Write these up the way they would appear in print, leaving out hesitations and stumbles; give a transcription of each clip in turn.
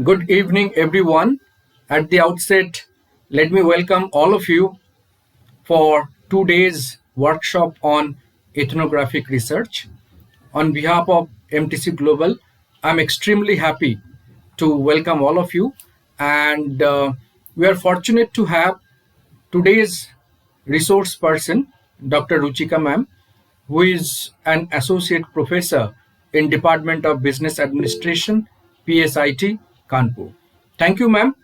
Good evening, everyone. At the outset, let me welcome all of you for today's workshop on ethnographic research. On behalf of MTC Global, I'm extremely happy to welcome all of you, and we are fortunate to have today's resource person, Dr. Ruchika ma'am, who is an associate professor in Department of Business Administration, PSIT, Kanpur. Thank you, ma'am.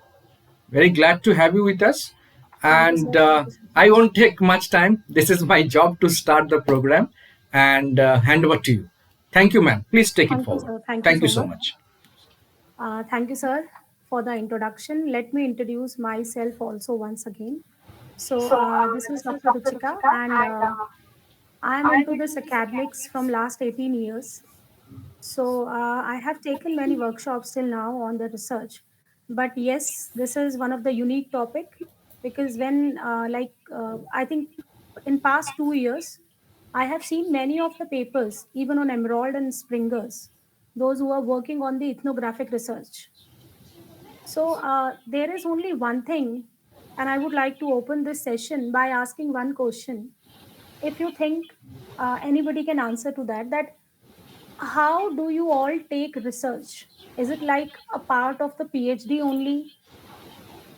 Very glad to have you with us. Thank you, And sir. Thank you so I much. won't take much time. This is my job to start the program and hand over to you. Thank you, ma'am. Please take it Thank you, forward. sir. Thank you Thank you so so much. much. Thank you, sir, for the introduction. Let me introduce myself also once again. This is Dr. Ruchika, and I am into this academics from last 18 years. I have taken many workshops till now on the research. But yes, this is one of the unique topic because I think in past 2 years, I have seen many of the papers, even on Emerald and Springers, those who are working on the ethnographic research. There is only one thing, and I would like to open this session by asking one question. If you think anybody can answer to that how do you all take research? Is it like a part of the PhD only,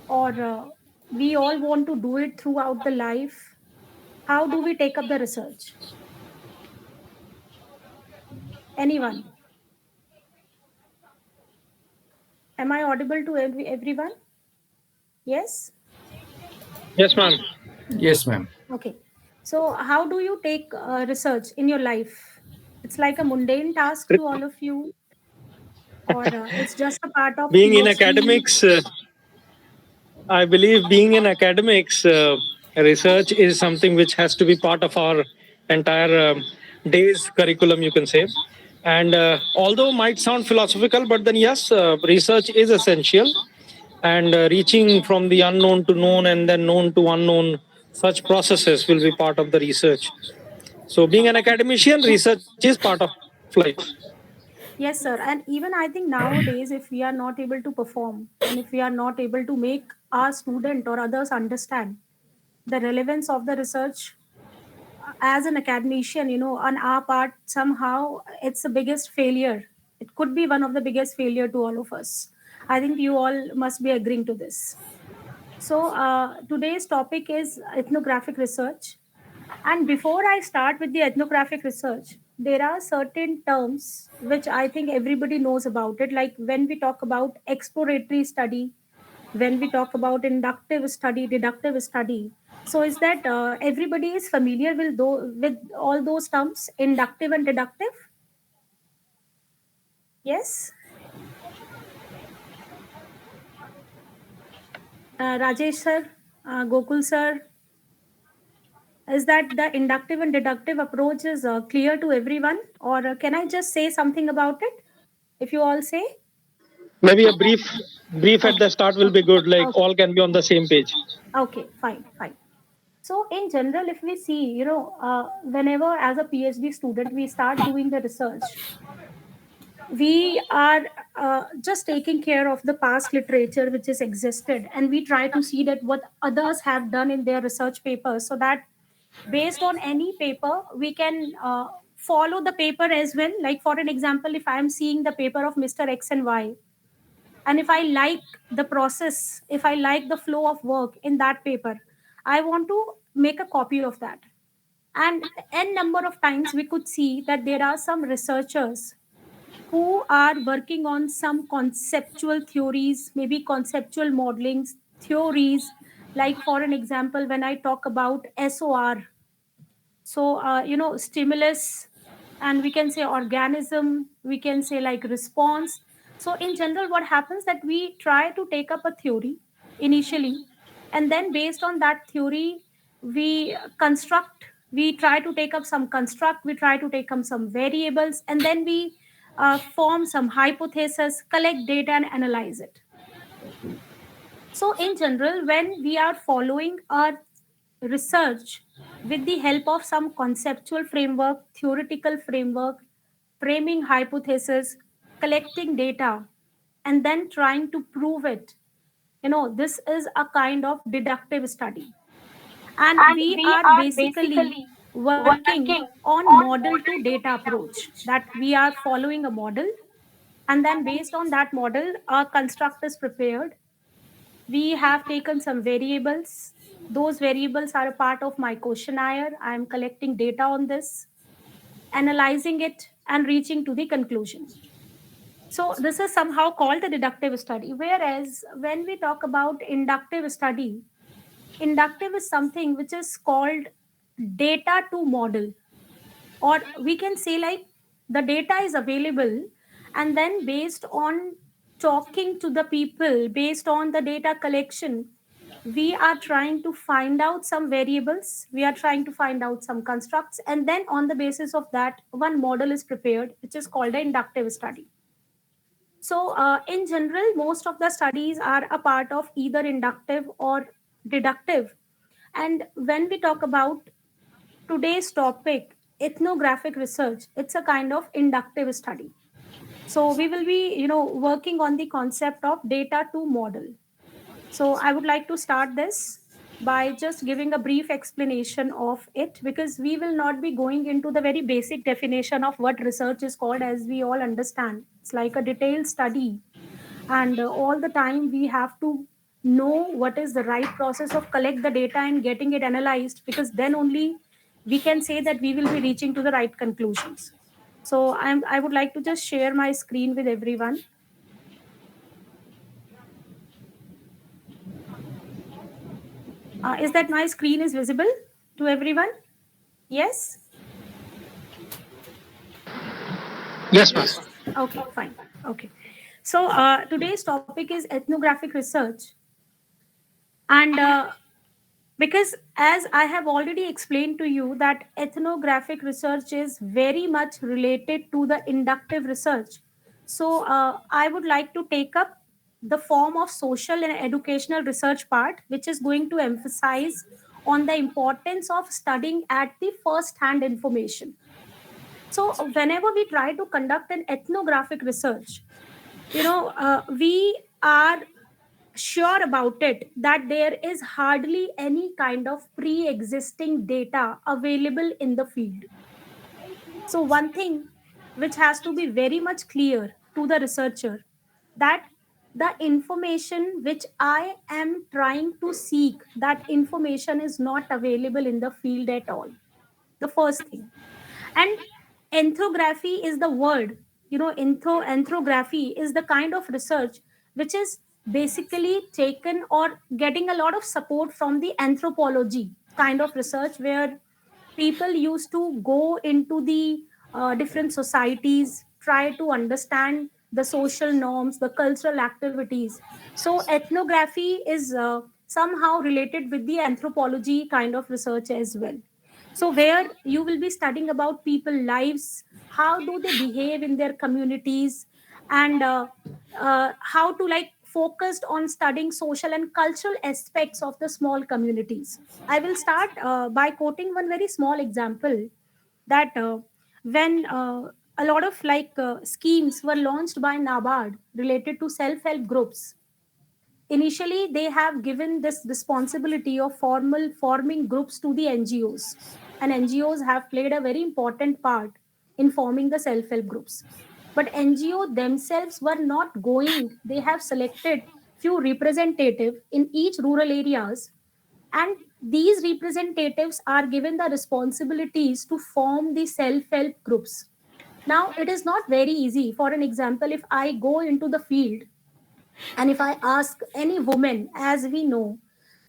or we all want to do it throughout the life? How do we take up the research? Anyone? Am I audible to everyone? Yes? Yes, ma'am. Yes, ma'am. Okay. So, how do you take research in your life? It's like a mundane task to all of you, or it's just a part of Being in PhD? academics, I believe being in academics, research is something which has to be part of our entire day's curriculum, you can say. And although might sound philosophical, but then yes, research is essential. And reaching from the unknown to known and then known to unknown, such processes will be part of the research. So, being an academician, research is part of life. Yes, sir. And even I think nowadays, if we are not able to perform and if we are not able to make our student or others understand the relevance of the research as an academician, on our part, somehow it's the biggest failure. It could be one of the biggest failure to all of us. I think you all must be agreeing to this. Today's topic is ethnographic research. And before I start with the ethnographic research, there are certain terms which I think everybody knows about it. Like when we talk about exploratory study, when we talk about inductive study, deductive study. So is that everybody is familiar with all those terms, inductive and deductive? Yes. Rajesh sir, Gokul sir, is that the inductive and deductive approach is clear to everyone, or can I just say something about it? If you all say, Maybe a brief at the okay, start will be okay, good, like okay, all can be on the same page. okay, fine, fine. So in general, if we see, whenever as a PhD student we start doing the research, we are just taking care of the past literature which is existed, and we try to see that what others have done in their research papers, so that based on any paper we can follow the paper as well. Like for an example, if I am seeing the paper of Mr. X and Y, and if I like the process, if I like the flow of work in that paper, I want to make a copy of that. And n number of times we could see that there are some researchers who are working on some conceptual theories, maybe conceptual modelings theories. Like for an example, when I talk about SOR, stimulus, and we can say organism, we can say like response. So in general, what happens that we try to take up a theory initially, and then based on that theory we construct, we try to take up some construct, we try to take up some variables, and then we form some hypothesis, collect data and analyze it. So, in general, when we are following our research with the help of some conceptual framework, theoretical framework, framing hypothesis, collecting data, and then trying to prove it. This is a kind of deductive study. And And we we are are basically basically working working on on model to model to data data approach, approach. that we are following a model, and then And then based on that model a construct is prepared. We have taken some variables. Those variables are a part of my questionnaire. I am collecting data on this, analyzing it, and reaching to the conclusion. So this is somehow called the deductive study. Whereas when we talk about inductive study, inductive is something which is called data to model, or we can say like the data is available, and then based on talking to the people, based on the data collection, we are trying to find out some variables, we are trying to find out some constructs, and then on the basis of that one model is prepared, which is called an inductive study. So in general, most of the studies are a part of either inductive or deductive. And when we talk about today's topic, ethnographic research, it's a kind of inductive study. So we will be, working on the concept of data to model. So I would like to start this by just giving a brief explanation of it, because we will not be going into the very basic definition of what research is called. As we all understand, it's like a detailed study, and all the time we have to know what is the right process of collect the data and getting it analyzed, because then only we can say that we will be reaching to the right conclusions. So I would like to just share my screen with everyone. Is that my screen is visible to everyone? Yes. Yes, ma'am. Okay, fine. Okay. So today's topic is ethnographic research, and because as I have already explained to you that ethnographic research is very much related to the inductive research. So I would like to take up the form of social and educational research part, which is going to emphasize on the importance of studying at the first hand information. So whenever we try to conduct an ethnographic research, we are sure about it that there is hardly any kind of pre existing data available in the field. So, one thing which has to be very much clear to the researcher, that the information which I am trying to seek, that information is not available in the field at all. The first thing. And ethnography is the word, ethnography is the kind of research which is basically taken or getting a lot of support from the anthropology kind of research, where people used to go into the different societies, try to understand the social norms, the cultural activities. So ethnography is somehow related with the anthropology kind of research as well. So where you will be studying about people lives, how do they behave in their communities, and how to like focused on studying social and cultural aspects of the small communities. I will start by quoting one very small example, that when a lot of schemes were launched by NABARD related to self-help groups. Initially, they have given this responsibility of formal forming groups to the NGOs, and NGOs have played a very important part in forming the self-help groups. But NGO themselves were not going. They have selected few representative in each rural areas, and these representatives are given the responsibilities to form the self-help groups. Now, it is not very easy. For an example, if I go into the field and if I ask any woman, as we know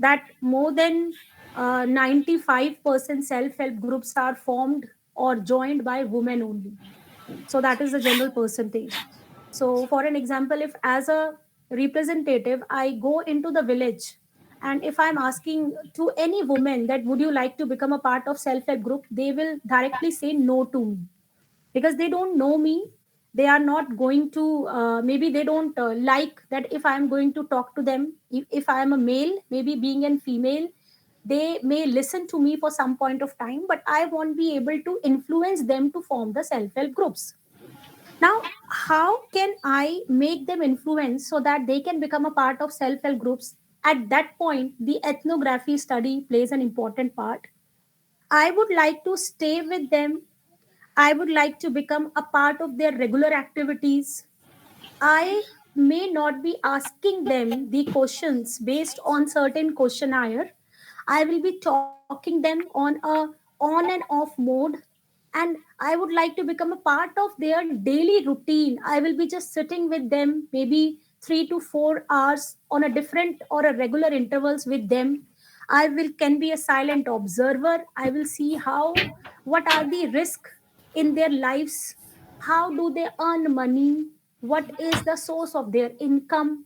that more than 95% self help groups are formed or joined by women only. So that is the general percentage. So, for an example, if as a representative I go into the village, and if I'm asking to any woman that would you like to become a part of self help group, they will directly say no to me, because they don't know me. They are not going to maybe they don't like that if I am going to talk to them. If I am a male, maybe being a female, they may listen to me for some point of time, but I won't be able to influence them to form the self-help groups. Now, how can I make them influence so that they can become a part of self help groups? At that point, the ethnography study plays an important part. I would like to stay with them. I would like to become a part of their regular activities. I may not be asking them the questions based on certain questionnaire. I will be talking them on a on and off mode, and I would like to become a part of their daily routine. I will be just sitting with them maybe 3 to 4 hours on a different or a regular intervals with them. I will can be a silent observer. I will see how what are the risks in their lives, how do they earn money, what is the source of their income,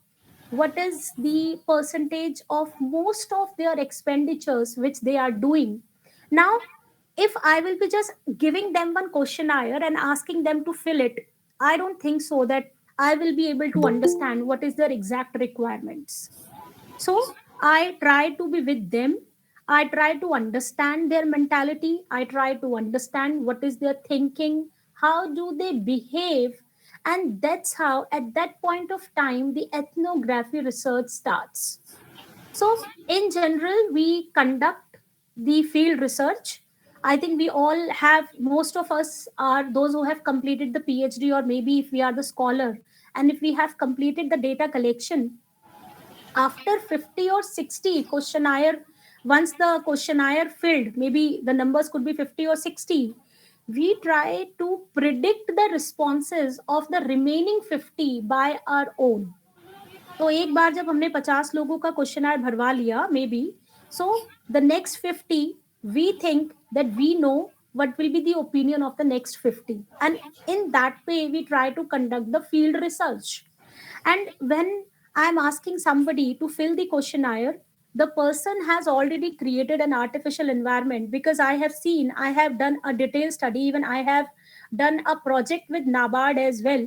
what is the percentage of most of their expenditures which they are doing. Now, if I will be just giving them one questionnaire and asking them to fill it, I don't think so that I will be able to understand what is their exact requirements. So I try to be with them. I try to understand their mentality. I try to understand what is their thinking, how do they behave. And that's how, at that point of time, the ethnography research starts. So, in general, we conduct the field research. I think we all have, most of us are those who have completed the PhD, or maybe if we are the scholar, and if we have completed the data collection, after 50 or 60 questionnaire, once the questionnaire filled, maybe the numbers could be 50 or 60, we try to predict the responses of the remaining 50 by our own. तो एक बार जब हमने 50 लोगों का questionnaire भरवा लिया may be, so the next 50 we think that we know what will be the opinion of the next 50, and in that way we try to conduct the field research. And when I'm asking somebody to fill the questionnaire, the person has already created an artificial environment, because I have seen, I have done a detailed study, even I have done a project with NABARD as well,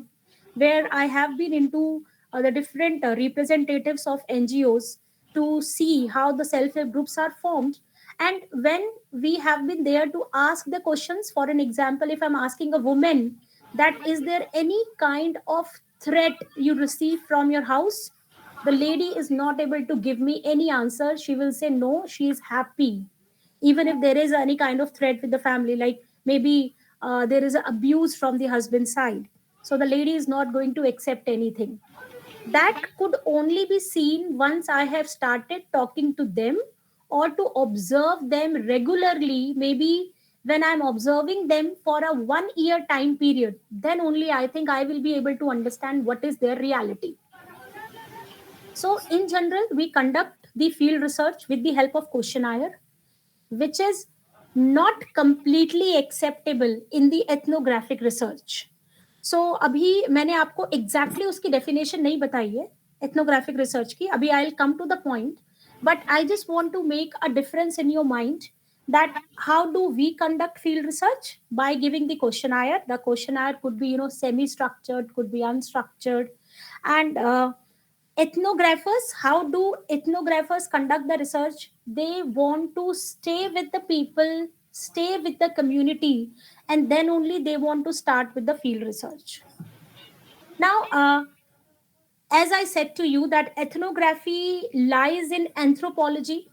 where I have been into the different representatives of NGOs to see how the self-help groups are formed. And when we have been there to ask the questions, for an example, if I'm asking a woman that is there any kind of threat you receive from your house, the lady is not able to give me any answer. She will say no, she is happy. Even if there is any kind of threat with the family, like maybe there is abuse from the husband's side, so the lady is not going to accept anything. That could only be seen once I have started talking to them, or to observe them regularly. Maybe when I'm observing them for a 1 year time period, then only I think I will be able to understand what is their reality. So, in general, we conduct the field research with the help of questionnaire, which is not completely acceptable in the ethnographic research. सो अभी मैंने आपको exactly उसकी definition नहीं बताई है ethnographic research की, अभी I will come to the point, but I just want to make a difference in your mind that how do we conduct field research by giving the questionnaire. The questionnaire could be, semi structured, could be unstructured. And ethnographers, how do ethnographers conduct the research? They want to stay with the people, stay with the community, and then only they want to start with the field research. Now, as I said to you, that ethnography lies in anthropology,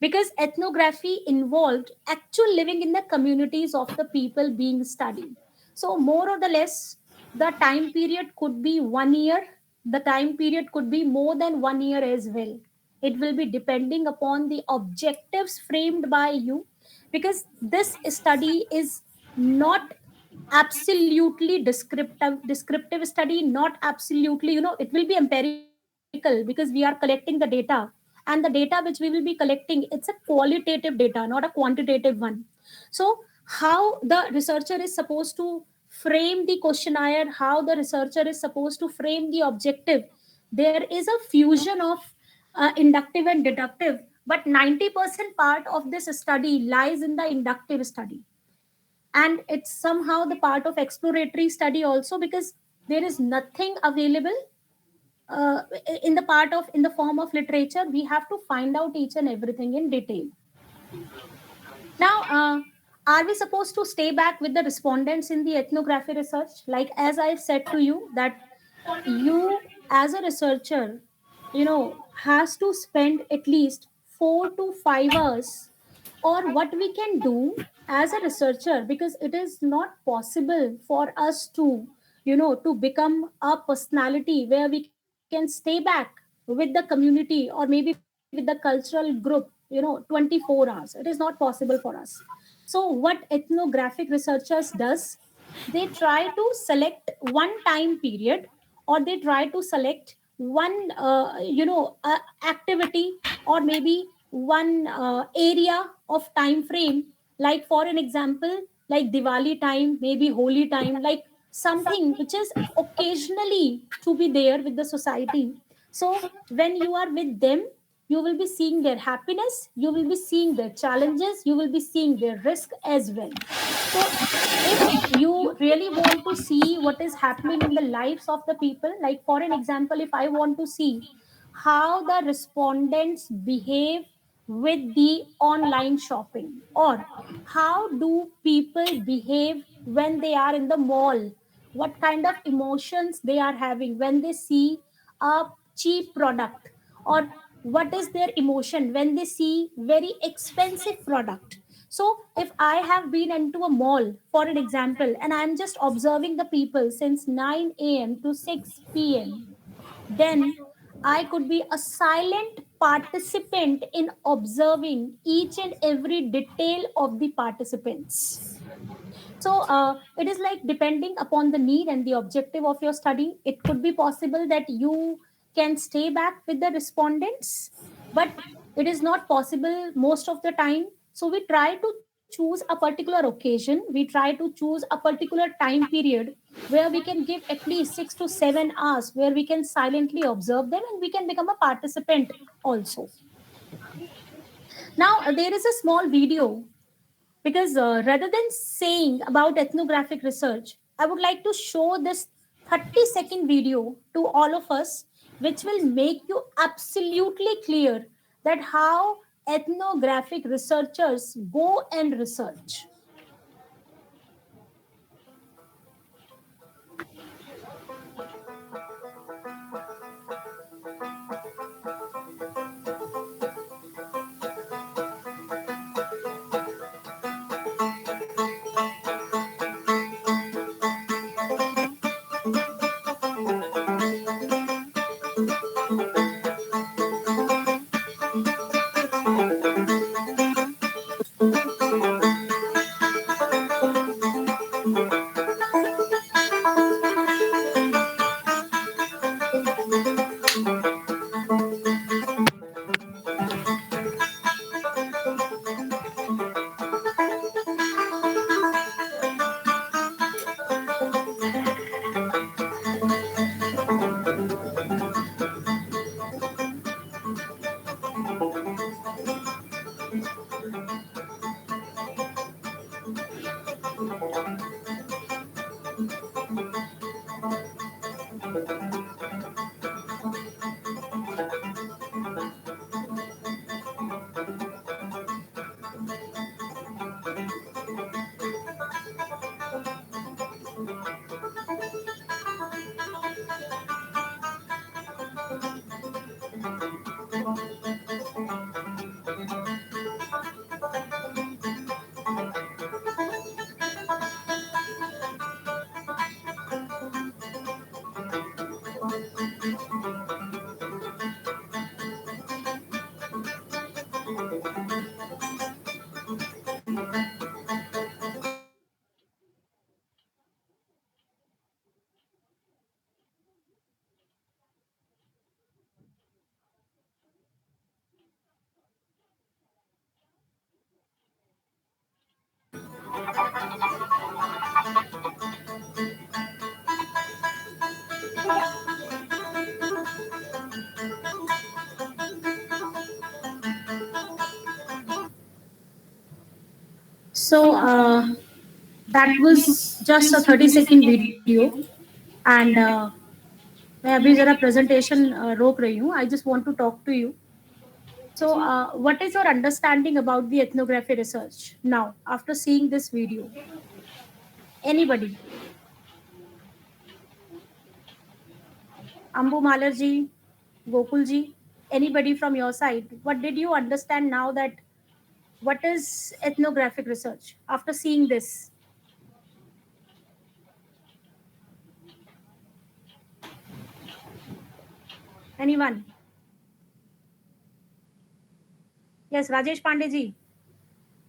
because ethnography involved actual living in the communities of the people being studied. So, more or the less, the time period could be 1 year, the time period could be more than 1 year as well. It will be depending upon the objectives framed by you, because this study is not absolutely descriptive study, not absolutely, it will be empirical, because we are collecting the data, and the data which we will be collecting, it's a qualitative data, not a quantitative one. So how the researcher is supposed to frame the questionnaire, how the researcher is supposed to frame the objective, there is a fusion of inductive and deductive, but 90% part of this study lies in the inductive study, and it's somehow the part of exploratory study also, because there is nothing available in the part of, in the form of literature. We have to find out each and everything in detail. Now, Are we supposed to stay back with the respondents in the ethnography research? Like, as I said to you, that you as a researcher, has to spend at least 4 to 5 hours, or what we can do as a researcher, because it is not possible for us to, to become a personality where we can stay back with the community or maybe with the cultural group, 24 hours. It is not possible for us. So what ethnographic researchers does, they try to select one time period, or they try to select one activity, or maybe one area of time frame, like for an example, like Diwali time, maybe Holi time, like something which is occasionally to be there with the society. So when you are with them, you will be seeing their happiness, you will be seeing their challenges, you will be seeing their risk as well. So if you really want to see what is happening in the lives of the people, like for an example, if I want to see how the respondents behave with the online shopping, or how do people behave when they are in the mall, what kind of emotions they are having when they see a cheap product, or what is their emotion when they see very expensive product. So if I have been into a mall, for an example, and I'm just observing the people since 9 a.m. to 6 p.m., then I could be a silent participant in observing each and every detail of the participants. So it is like depending upon the need and the objective of your study. It could be possible that you can stay back with the respondents, but it is not possible most of the time. So we try to choose a particular occasion, we try to choose a particular time period where we can give at least 6 to 7 hours, where we can silently observe them and we can become a participant also. Now, there is a small video, because rather than saying about ethnographic research, I would like to show this 30-second video to all of us, which will make you absolutely clear that how ethnographic researchers go and research. So that was just a 30-second video, and मैं अभी जरा presentation रोक रही हूँ. I just want to talk to you. So, what is your understanding about the ethnography research now after seeing this video? Anybody? Ambu Malarji, Gokulji, anybody from your side? What did you understand now that what is ethnographic research after seeing this? Anyone? Yes, Rajesh Pandeji.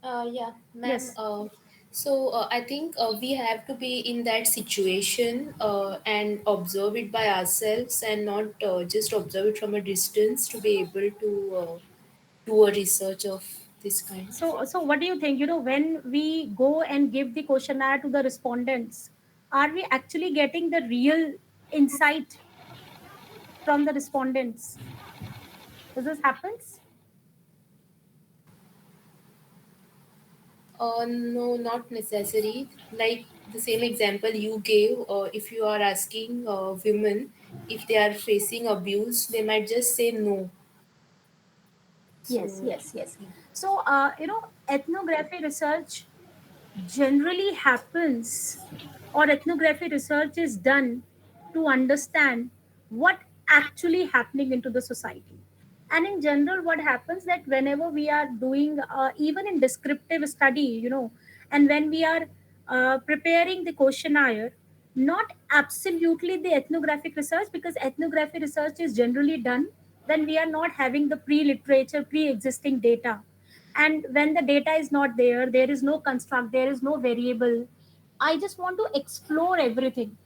Yeah, ma'am. Yes. I think we have to be in that situation and observe it by ourselves and not just observe it from a distance to be able to do a research of this kind. So what do you think? When we go and give the questionnaire to the respondents, are we actually getting the real insight from the respondents? Does this happens? No, not necessary. Like the same example you gave, if you are asking women if they are facing abuse, they might just say no. Yes, So, yes, yes. yeah. So, ethnography research generally happens, or ethnography research is done to understand what actually happening into the society. And in general, what happens that whenever we are doing even in descriptive study, and when we are preparing the questionnaire, not absolutely the ethnographic research, because ethnography research is generally done when we are not having the pre-literature, pre-existing data. And when the data is not there, there is no construct, there is no variable. I just want to explore everything.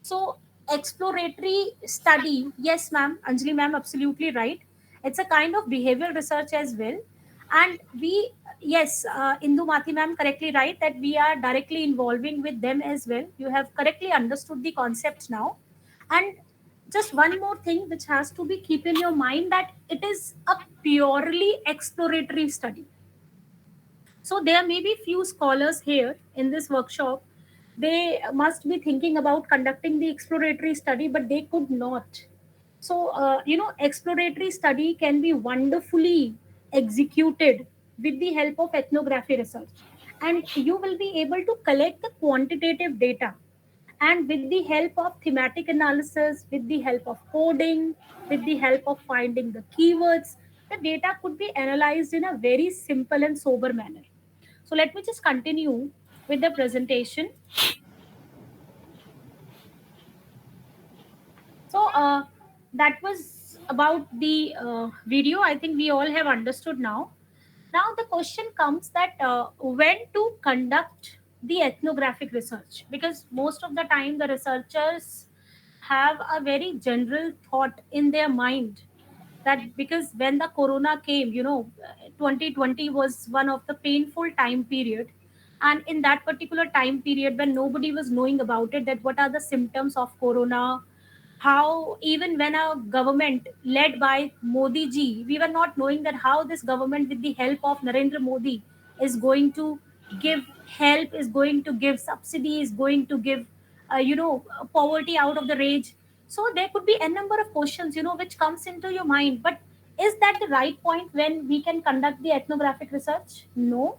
So, exploratory study, yes, ma'am, Anjali ma'am, absolutely right. It's a kind of behavioral research as well. And we, yes, Indu Mati ma'am, correctly right that we are directly involving with them as well. You have correctly understood the concept now. And just one more thing which has to be keep in your mind, that it is a purely exploratory study. So there may be few scholars here in this workshop. They must be thinking about conducting the exploratory study, but they could not. So, exploratory study can be wonderfully executed with the help of ethnography research. And you will be able to collect the quantitative data. And with the help of thematic analysis, with the help of coding, with the help of finding the keywords, the data could be analyzed in a very simple and sober manner. So let me just continue with the presentation. So that was about the video. I think we all have understood now. Now the question comes that when to conduct the ethnographic research, because most of the time the researchers have a very general thought in their mind, that because when the corona came, 2020 was one of the painful time period. And in that particular time period, when nobody was knowing about it, that what are the symptoms of corona, how even when a government led by Modi ji, we were not knowing that how this government with the help of Narendra Modi is going to give help, is going to give subsidy, is going to give, poverty out of the rage. So there could be a number of questions, which comes into your mind. But is that the right point when we can conduct the ethnographic research? No.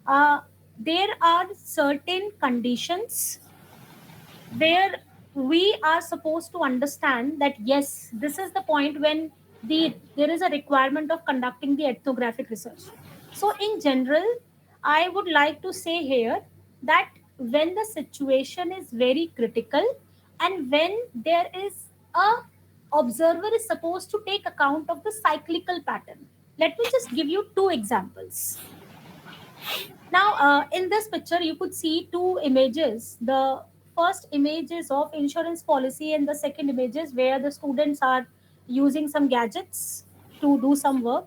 Uh, there are certain conditions where we are supposed to understand that yes, this is the point when there is a requirement of conducting the ethnographic research. So in general, I would like to say here that when the situation is very critical, and when there is a observer is supposed to take account of the cyclical pattern. Let me just give you two examples. Now, in this picture, you could see two images. The first image is of insurance policy, and the second image is where the students are using some gadgets to do some work.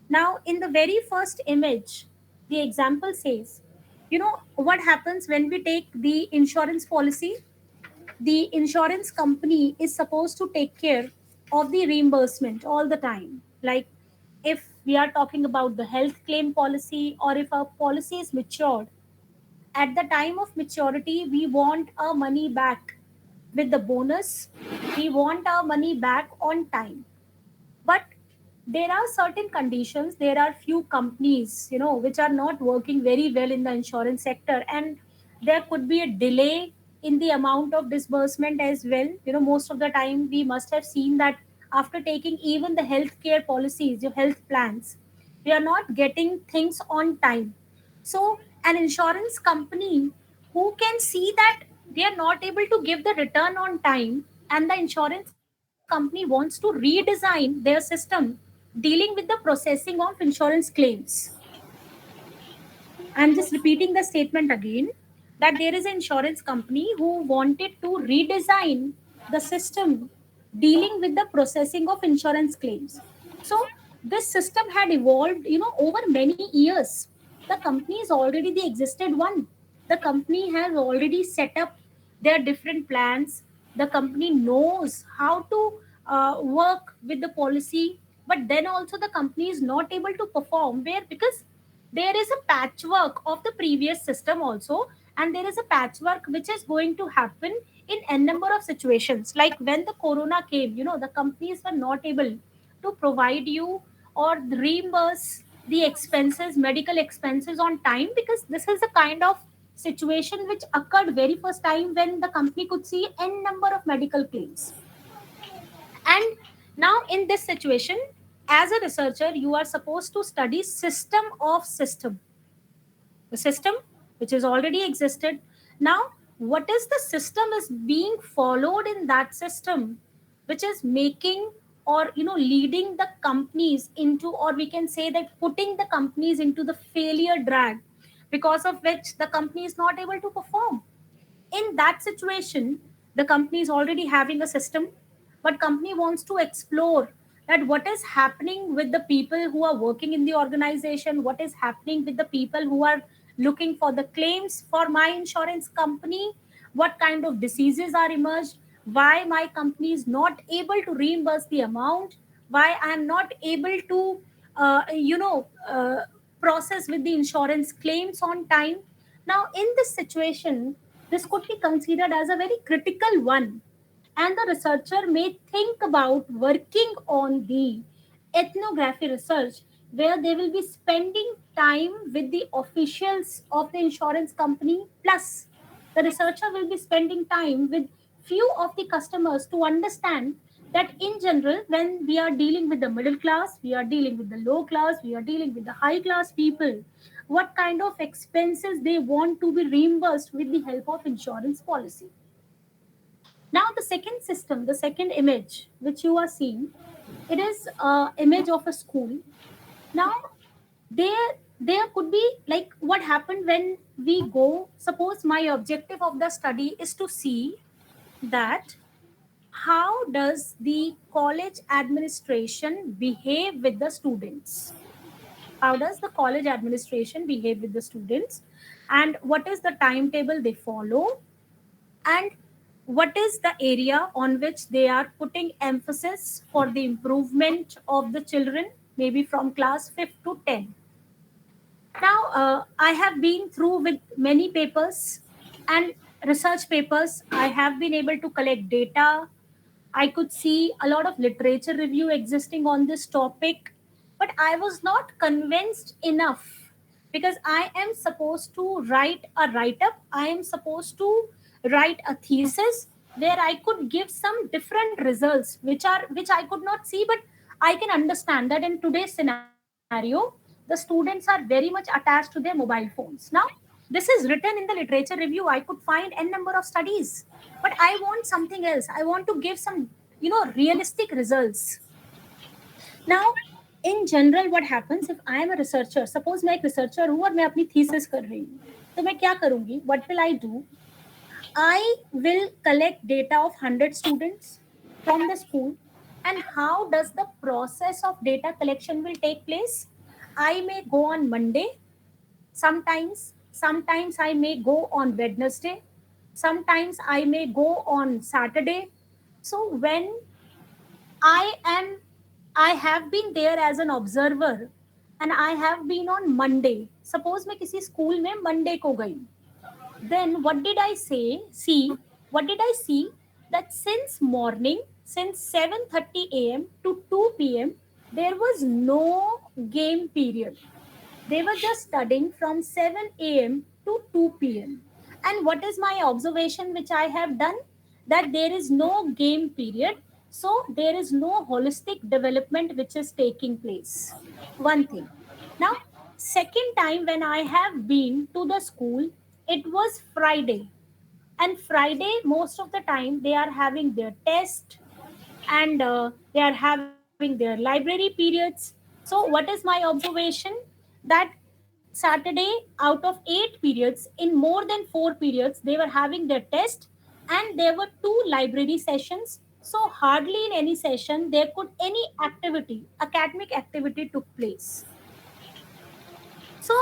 Now, in the very first image, the example says, what happens when we take the insurance policy? The insurance company is supposed to take care of the reimbursement all the time. Like if we are talking about the health claim policy, or if our policy is matured, at the time of maturity, we want our money back with the bonus. We want our money back on time. But there are certain conditions, there are few companies, which are not working very well in the insurance sector, and there could be a delay in the amount of disbursement as well. Most of the time we must have seen that after taking even the healthcare policies, your health plans, we are not getting things on time. So an insurance company who can see that they are not able to give the return on time, and the insurance company wants to redesign their system dealing with the processing of insurance claims. I'm just repeating the statement again, that there is an insurance company who wanted to redesign the system dealing with the processing of insurance claims. So this system had evolved, over many years. The company is already the existed one. The company has already set up their different plans. The company knows how to work with the policy, but then also the company is not able to perform where, because there is a patchwork of the previous system also, and there is a patchwork which is going to happen in n number of situations. Like when the corona came, the companies were not able to provide you or reimburse the expenses, medical expenses on time, because this is the kind of situation which occurred very first time when the company could see n number of medical claims. And now in this situation, as a researcher, you are supposed to study system of system, the system which is already existed. Now what is the system is being followed in that system, which is making or leading the companies into, or we can say that putting the companies into the failure drag, because of which the company is not able to perform. In that situation, the company is already having a system, but company wants to explore that what is happening with the people who are working in the organization, what is happening with the people who are looking for the claims for my insurance company, what kind of diseases are emerged, why my company is not able to reimburse the amount, why I am not able to uh, you know uh, process with the insurance claims on time. Now in this situation, this could be considered as a very critical one, and the researcher may think about working on the ethnography research, where they will be spending time with the officials of the insurance company, plus the researcher will be spending time with few of the customers to understand that in general, when we are dealing with the middle class, we are dealing with the low class, we are dealing with the high class people, what kind of expenses they want to be reimbursed with the help of insurance policy. Now the second system, the second image which you are seeing, it is image of a school. Now there could be like what happened when we go, suppose my objective of the study is to see that how does the college administration behave with the students, how does the college administration behave with the students, and what is the timetable they follow, and what is the area on which they are putting emphasis for the improvement of the children, maybe from class 5th to 10. Now I have been through with many papers and research papers. I have been able to collect data. I could see a lot of literature review existing on this topic, but I was not convinced enough, because I am supposed to write a write up, I am supposed to write a thesis where I could give some different results which I could not see, but I can understand that in today's scenario the students are very much attached to their mobile phones. Now this is written in the literature review, I could find n number of studies, but I want something else, I want to give some realistic results. Now in general what happens, if I am a researcher, suppose मैं एक researcher हूँ और मैं अपनी thesis कर रही हूँ, तो मैं क्या करूँगी, what will I do? I will collect data of 100 students from the school. And how does the process of data collection will take place? I may go on Monday, sometimes I may go on Wednesday, sometimes I may go on Saturday. So when I am I have been there as an observer, and I have been on Monday. Suppose मैं किसी school में Monday को गई, then what did I say? See, what did I see? That since morning, since 7:30 a.m. to 2 p.m., there was no game period. They were just studying from 7 a.m. to 2 p.m. And what is my observation which I have done? That there is no game period, so there is no holistic development which is taking place. One thing. Now, second time when I have been to the school, it was Friday. And Friday, most of the time, they are having their test, and they are having their library periods. So, what is my observation? That Saturday, out of 8 periods, in more than 4 periods, they were having their test, and there were two library sessions. So, hardly in any session there could any activity, academic activity, took place. So,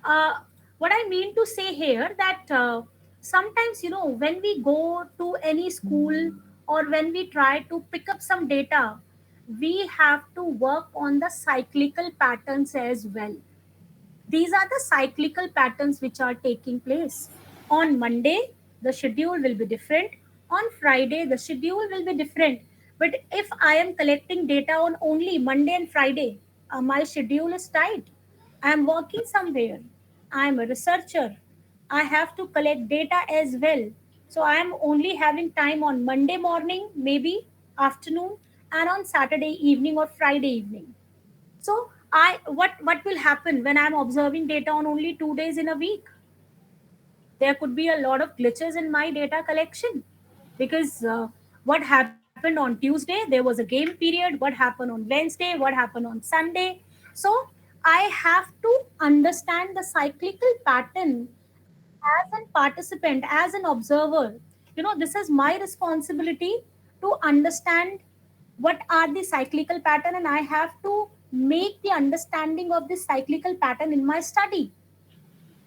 uh, what I mean to say here that sometimes, when we go to any school or when we try to pick up some data, we have to work on the cyclical patterns as well. These are the cyclical patterns which are taking place. On Monday, the schedule will be different. On Friday, the schedule will be different. But if I am collecting data on only Monday and Friday, my schedule is tight. I am working somewhere. I am a researcher. I have to collect data as well. So I am only having time on Monday morning, maybe afternoon, and on Saturday evening or Friday evening. So what will happen when I'm observing data on only 2 days in a week? There could be a lot of glitches in my data collection, because what happened on Tuesday, there was a game period. What happened on Wednesday? What happened on Sunday? So I have to understand the cyclical pattern as a participant, as an observer. This is my responsibility to understand what are the cyclical pattern, and I have to make the understanding of this cyclical pattern in my study.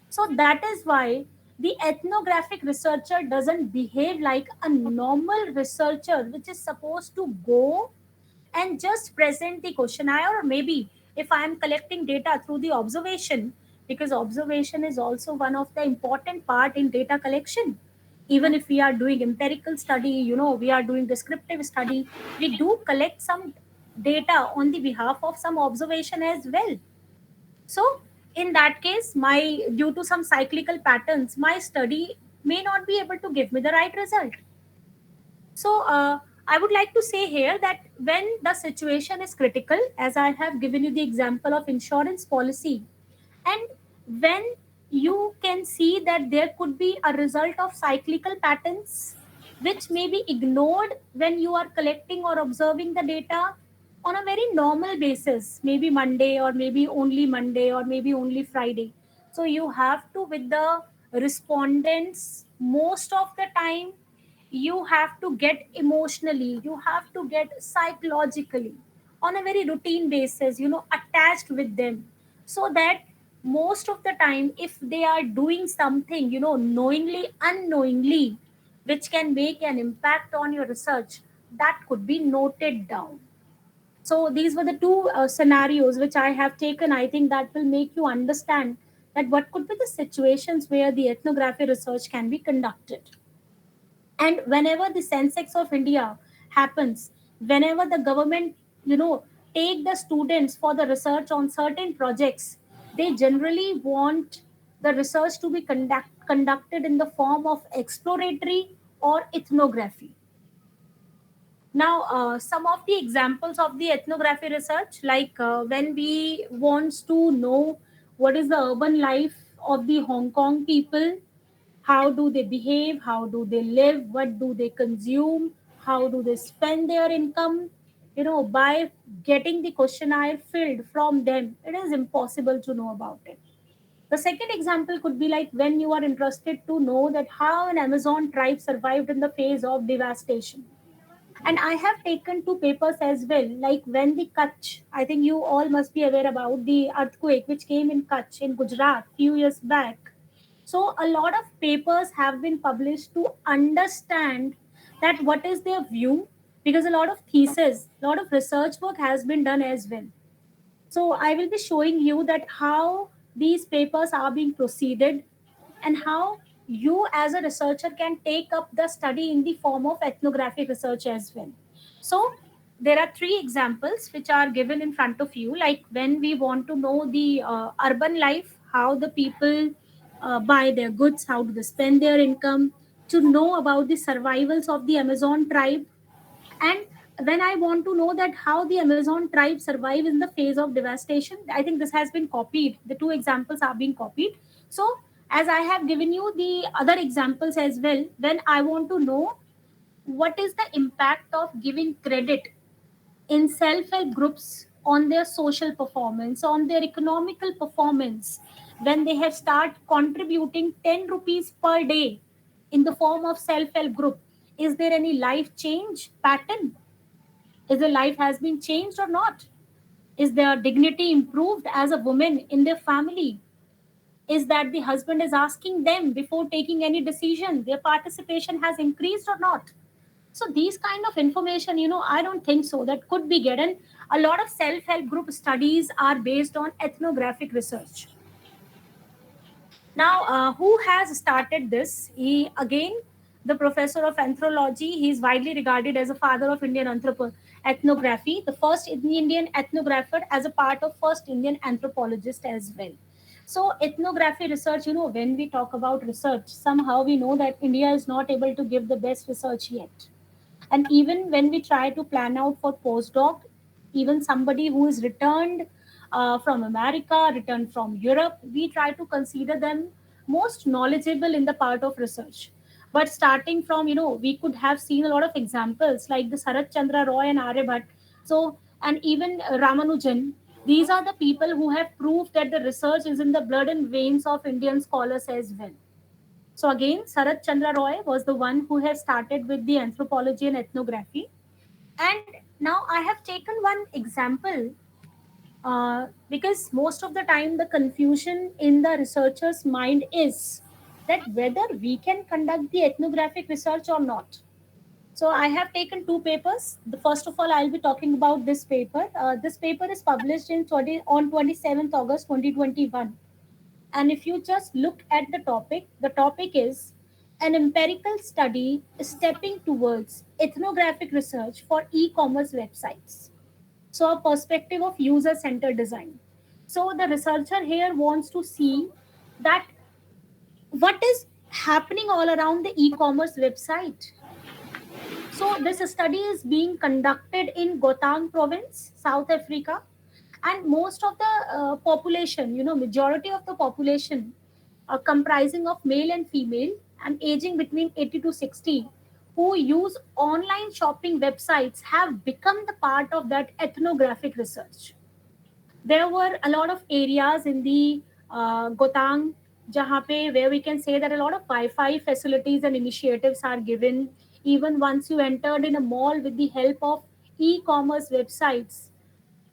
So that is why the ethnographic researcher doesn't behave like a normal researcher, which is supposed to go and just present the questionnaire, or maybe if I am collecting data through the observation, because observation is also one of the important part in data collection. Even if we are doing empirical study, we are doing descriptive study, we do collect some data on the behalf of some observation as well. So in that case, my due to some cyclical patterns, my study may not be able to give me the right result. So, I would like to say here that when the situation is critical, as I have given you the example of insurance policy, and when you can see that there could be a result of cyclical patterns which may be ignored when you are collecting or observing the data on a very normal basis, maybe Monday, or maybe only Monday, or maybe only Friday. So, you have to, with the respondents, most of the time you have to get emotionally, you have to get psychologically, on a very routine basis, attached with them, so that most of the time, if they are doing something, knowingly, unknowingly, which can make an impact on your research, that could be noted down. So these were the two scenarios which I have taken. I think that will make you understand that what could be the situations where the ethnography research can be conducted. And whenever the Sensex of India happens, whenever the government, take the students for the research on certain projects, they generally want the research to be conducted in the form of exploratory or ethnography. Now, some of the examples of the ethnography research, like when we wants to know what is the urban life of the Hong Kong people, how do they behave, how do they live, what do they consume, how do they spend their income, by getting the questionnaire filled from them, it is impossible to know about it. The second example could be like when you are interested to know that how an Amazon tribe survived in the face of devastation. And I have taken two papers as well, like when the Kutch, I think you all must be aware about the earthquake which came in Kutch in Gujarat few years back. So a lot of papers have been published to understand that what is their view, because a lot of thesis, a lot of research work has been done as well. So I will be showing you that how these papers are being proceeded, and how you as a researcher can take up the study in the form of ethnographic research as well. So there are three examples which are given in front of you. Like when we want to know the urban life, how the people buy their goods, how do they spend their income, to know about the survivals of the Amazon tribe. And when I want to know that how the Amazon tribe survive in the phase of devastation, I think this has been copied. The two examples are being copied. So, as I have given you the other examples as well, when I want to know what is the impact of giving credit in self-help groups on their social performance, on their economical performance, when they have start contributing 10 rupees per day in the form of self-help group, is there any life change pattern? Is the life has been changed or not? Is their dignity improved as a woman in their family? Is that the husband is asking them before taking any decision, their participation has increased or not? So these kind of information, I don't think so that could be given. A lot of self-help group studies are based on ethnographic research. Now, who has started this? He again, the professor of anthropology. He is widely regarded as a father of Indian ethnography, the first Indian ethnographer as a part of first Indian anthropologist as well. So, ethnography research. When we talk about research, somehow we know that India is not able to give the best research yet. And even when we try to plan out for postdoc, even somebody who is returned from America, returned from Europe, we try to consider them most knowledgeable in the part of research. But starting from, we could have seen a lot of examples like the Sarat Chandra Roy and Aryabhat. So, and even Ramanujan, these are the people who have proved that the research is in the blood and veins of Indian scholars as well. So again, Sarat Chandra Roy was the one who has started with the anthropology and ethnography. And now I have taken one example because most of the time the confusion in the researcher's mind is that whether we can conduct the ethnographic research or not. So I have taken two papers. The first of all, I'll be talking about this paper. This paper is published on 27th August 2021. And if you just look at the topic is an empirical study stepping towards ethnographic research for e-commerce websites. So, a perspective of user-centered design. So, the researcher here wants to see that what is happening all around the e-commerce website. So, this study is being conducted in Gauteng province, South Africa, and most of the population, majority of the population comprising of male and female and aging between 80 to 60 who use online shopping websites have become the part of that ethnographic research. There were a lot of areas in the Gotang where we can say that a lot of Wi-Fi facilities and initiatives are given. Even once you entered in a mall with the help of e-commerce websites,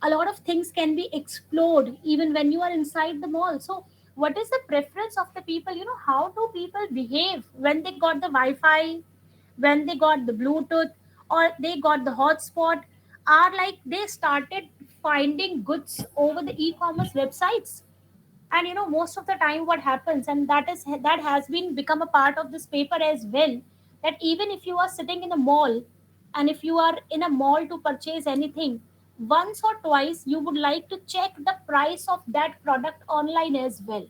a lot of things can be explored even when you are inside the mall. So what is the preference of the people? How do people behave when they got the Wi-Fi, when they got the Bluetooth, or they got the hotspot? Are like they started finding goods over the e-commerce websites. And most of the time what happens, and that has been become a part of this paper as well, that even if you are sitting in a mall, and if you are in a mall to purchase anything, once or twice you would like to check the price of that product online as well.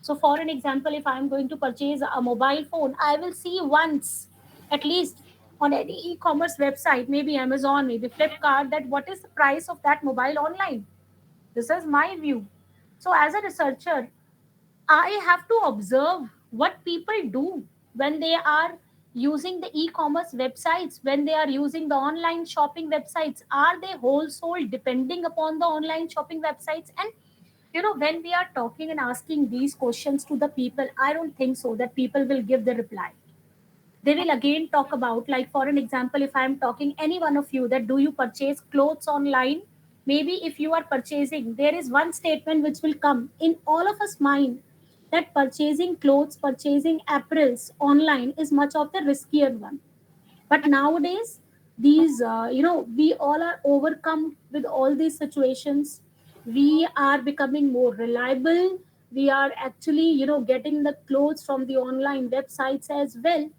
So for an example, if I am going to purchase a mobile phone, I will see once at least on any e-commerce website, maybe Amazon, maybe Flipkart, that what is the price of that mobile online. This is my view. So, as a researcher, I have to observe what people do when they are using the e-commerce websites, when they are using the online shopping websites. Are they wholesale depending upon the online shopping websites? And when we are talking and asking these questions to the people, I don't think so that people will give the reply. They will again talk about, like for an example, if I am talking any one of you that do you purchase clothes online, maybe if you are purchasing, there is one statement which will come in all of us mind, that purchasing clothes, purchasing apparels online is much of the riskier one. But nowadays, these we all are overcome with all these situations. We are becoming more reliable. We are actually getting the clothes from the online websites as well.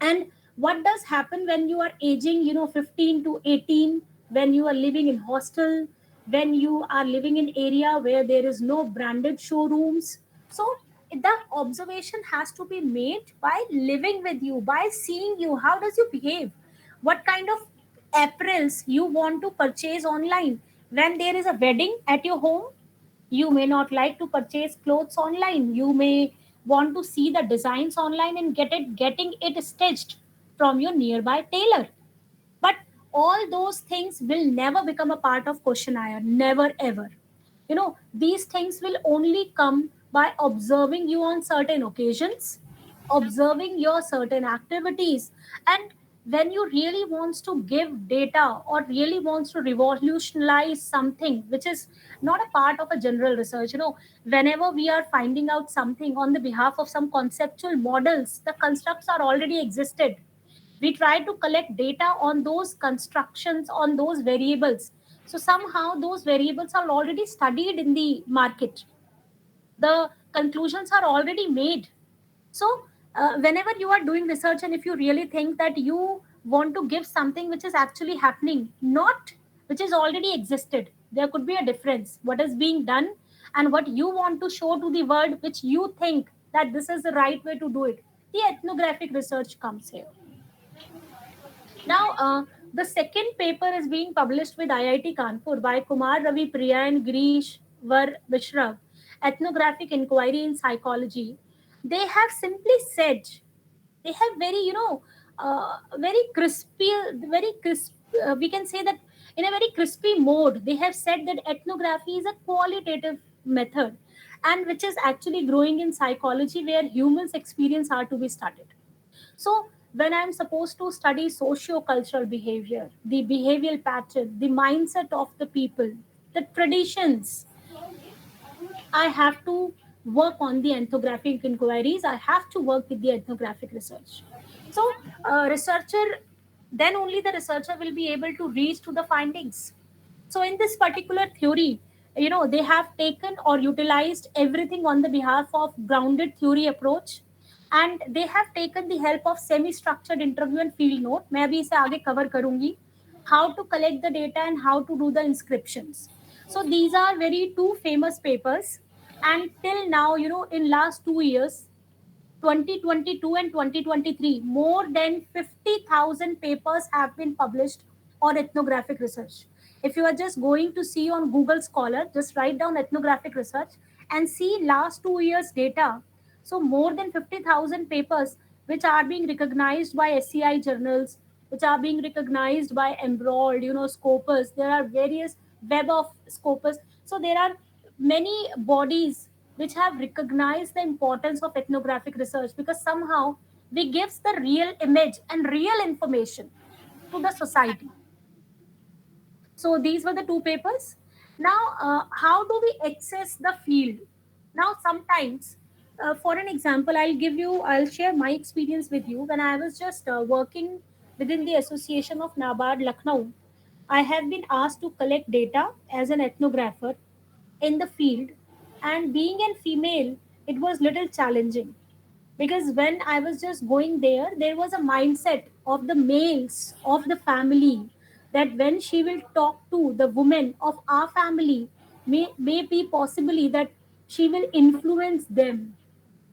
And What does happen when you are aging, 15 to 18, when you are living in hostel, when you are living in area where there is no branded showrooms. So the observation has to be made by living with you, by seeing you, how does you behave, what kind of apparels you want to purchase online. When there is a wedding at your home, you may not like to purchase clothes online. You may want to see the designs online and getting it stitched from your nearby tailor. But all those things will never become a part of questionnaire, never ever. These things will only come by observing you on certain occasions, observing your certain activities. And when you really wants to give data or really wants to revolutionize something which is not a part of a general research, whenever we are finding out something on the behalf of some conceptual models, the constructs are already existed. We try to collect data on those constructions, on those variables. So somehow those variables are already studied in the market, the conclusions are already made. So whenever you are doing research, and if you really think that you want to give something which is actually happening, not which is already existed, there could be a difference what is being done and what you want to show to the world, which you think that this is the right way to do it. The ethnographic research comes here. Now, the second paper is being published with IIT Kanpur by Kumar Ravi Priya and Girish Var Vishrav, Ethnographic Inquiry in Psychology. They have simply said, they have very, very crisp, we can say that in a very crispy mode, they have said that ethnography is a qualitative method and which is actually growing in psychology where humans' experience are to be studied. So, when I'm supposed to study socio-cultural behavior, the behavioral pattern, the mindset of the people, the traditions, I have to work on the ethnographic inquiries. I have to work with the ethnographic research. So, then only the researcher will be able to reach to the findings. So, in this particular theory, they have taken or utilized everything on the behalf of grounded theory approach, and they have taken the help of semi-structured interview and field note. मैं अभी इसे आगे cover करूंगी. How to collect the data and how to do the inscriptions. So these are very two famous papers, and till now, in last 2 years, 2022 and 2023, more than 50,000 papers have been published on ethnographic research. If you are just going to see on Google Scholar, just write down ethnographic research and see last 2 years data. So more than 50,000 papers which are being recognized by SCI journals, which are being recognized by Embroiled, Scopus. There are various web of Scopus. So there are many bodies which have recognized the importance of ethnographic research, because somehow we gives the real image and real information to the society. So these were the two papers. Now, how do we access the field? Now, sometimes, for an example, I'll share my experience with you. When I was just working within the Association of NABARD Lucknow, I have been asked to collect data as an ethnographer in the field, and being a female, it was little challenging, because when I was just going there was a mindset of the males of the family that when she will talk to the women of our family, may be possibly that she will influence them.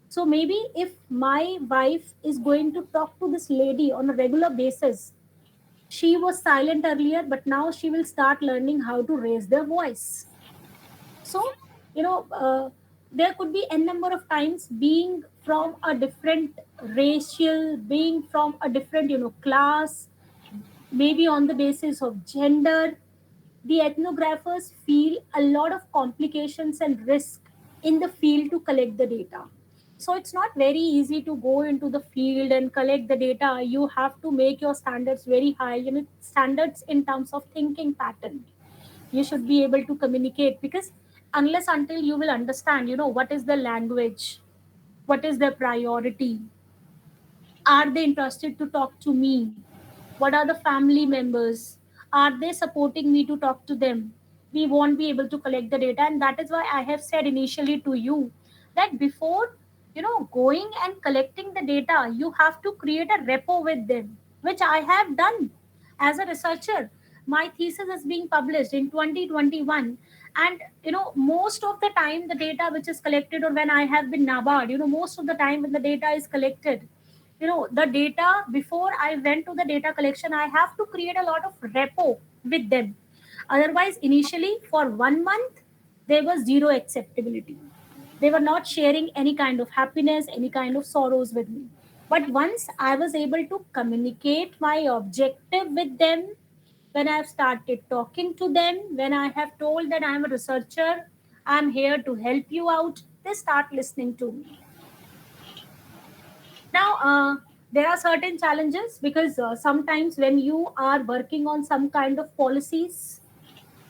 So maybe if my wife is going to talk to this lady on a regular basis, she was silent earlier, but now she will start learning how to raise their voice. So, there could be n number of times, being from a different racial, being from a different, class, maybe on the basis of gender, the ethnographers feel a lot of complications and risk in the field to collect the data. So it's not very easy to go into the field and collect the data. You have to make your standards very high, standards in terms of thinking pattern. You should be able to communicate, because unless until you will understand, what is the language, what is their priority, are they interested to talk to me, what are the family members, are they supporting me to talk to them, we won't be able to collect the data. And that is why I have said initially to you that before going and collecting the data, you have to create a repo with them, which I have done as a researcher. My thesis is being published in 2021, and most of the time the data which is collected, or when I have been nabard, most of the time when the data is collected, the data, before I went to the data collection, I have to create a lot of repo with them. Otherwise, initially for 1 month there was zero acceptability. They were not sharing any kind of happiness, any kind of sorrows with me. But once I was able to communicate my objective with them, when I've started talking to them, when I have told that I'm a researcher, I'm here to help you out, they start listening to me. Now, there are certain challenges because sometimes when you are working on some kind of policies,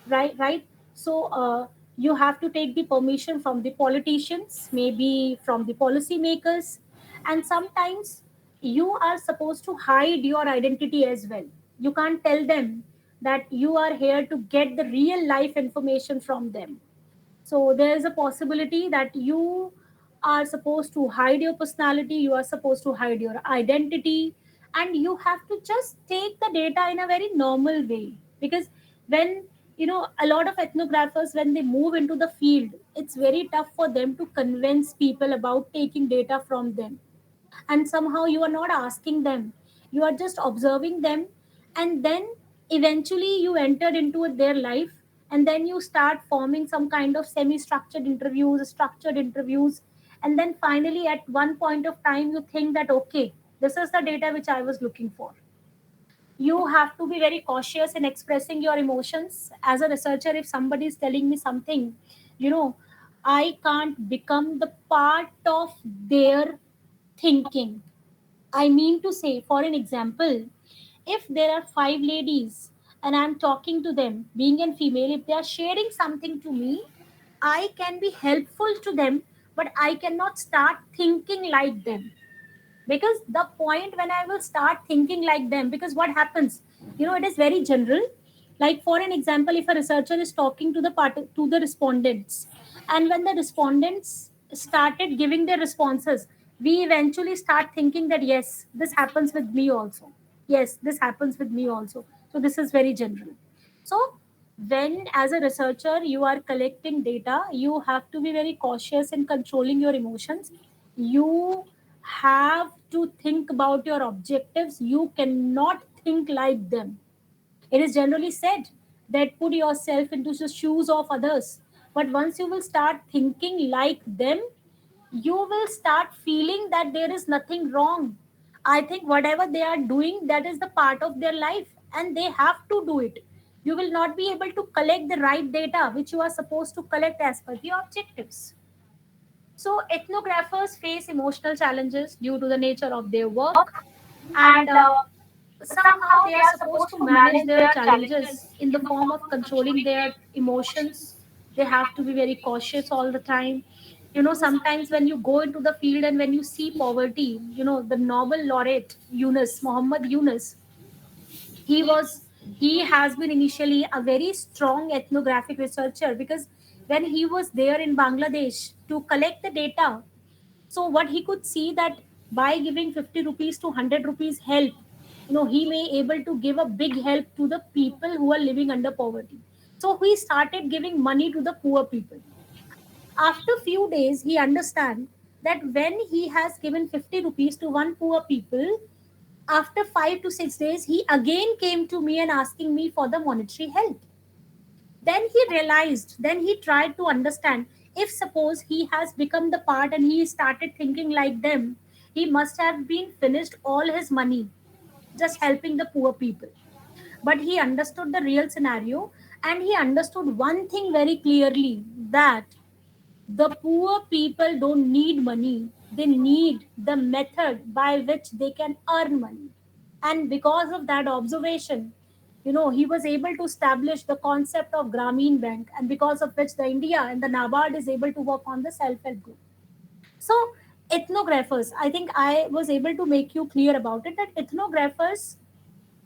right, so you have to take the permission from the politicians, maybe from the policy makers, and sometimes you are supposed to hide your identity as well. You can't tell them that you are here to get the real life information from them. So there is a possibility that you are supposed to hide your personality, you are supposed to hide your identity, and you have to just take the data in a very normal way. Because when a lot of ethnographers, when they move into the field, it's very tough for them to convince people about taking data from them, and somehow you are not asking them, you are just observing them, and then eventually you enter into their life, and then you start forming some kind of semi structured interviews, structured interviews, and then finally at one point of time you think that okay, this is the data which I was looking for. You have to be very cautious in expressing your emotions as a researcher. If somebody is telling me something, you know I can't become the part of their thinking. I mean to say, for an example, if there are five ladies and I'm talking to them, being a female, if they are sharing something to me, I can be helpful to them, but I cannot start thinking like them. Because the point when I will start thinking like them, because what happens, it is very general. Like for an example, if a researcher is talking to the respondents, and when the respondents started giving their responses, we eventually start thinking that yes, this happens with me also. Yes, this happens with me also. So this is very general. So when as a researcher you are collecting data, you have to be very cautious in controlling your emotions. You have to think about your objectives. You cannot think like them. It is generally said that put yourself into the shoes of others. But once you will start thinking like them, you will start feeling that there is nothing wrong. I think whatever they are doing, that is the part of their life, and they have to do it. You will not be able to collect the right data which you are supposed to collect as per the objectives. So, ethnographers face emotional challenges due to the nature of their work, and somehow they are supposed to manage their challenges in the form of controlling their emotions. They have to be very cautious all the time. Sometimes when you go into the field and when you see poverty, the Nobel laureate Yunus, Muhammad Yunus, he was he has been initially a very strong ethnographic researcher, because when he was there in Bangladesh to collect the data, so what he could see that by giving 50 rupees to 100 rupees help, he may able to give a big help to the people who are living under poverty. So he started giving money to the poor people. After few days, he understand that when he has given 50 rupees to one poor people, after 5 to 6 days, he again came to me and asking me for the monetary help. Then he realized, then he tried to understand, if suppose he has become the part and he started thinking like them, he must have been finished all his money just helping the poor people. But he understood the real scenario, and he understood one thing very clearly, that the poor people don't need money, they need the method by which they can earn money. And because of that observation, he was able to establish the concept of Grameen Bank, and because of which the India and the NABARD is able to work on the self-help group. So ethnographers, I think I was able to make you clear about it, that ethnographers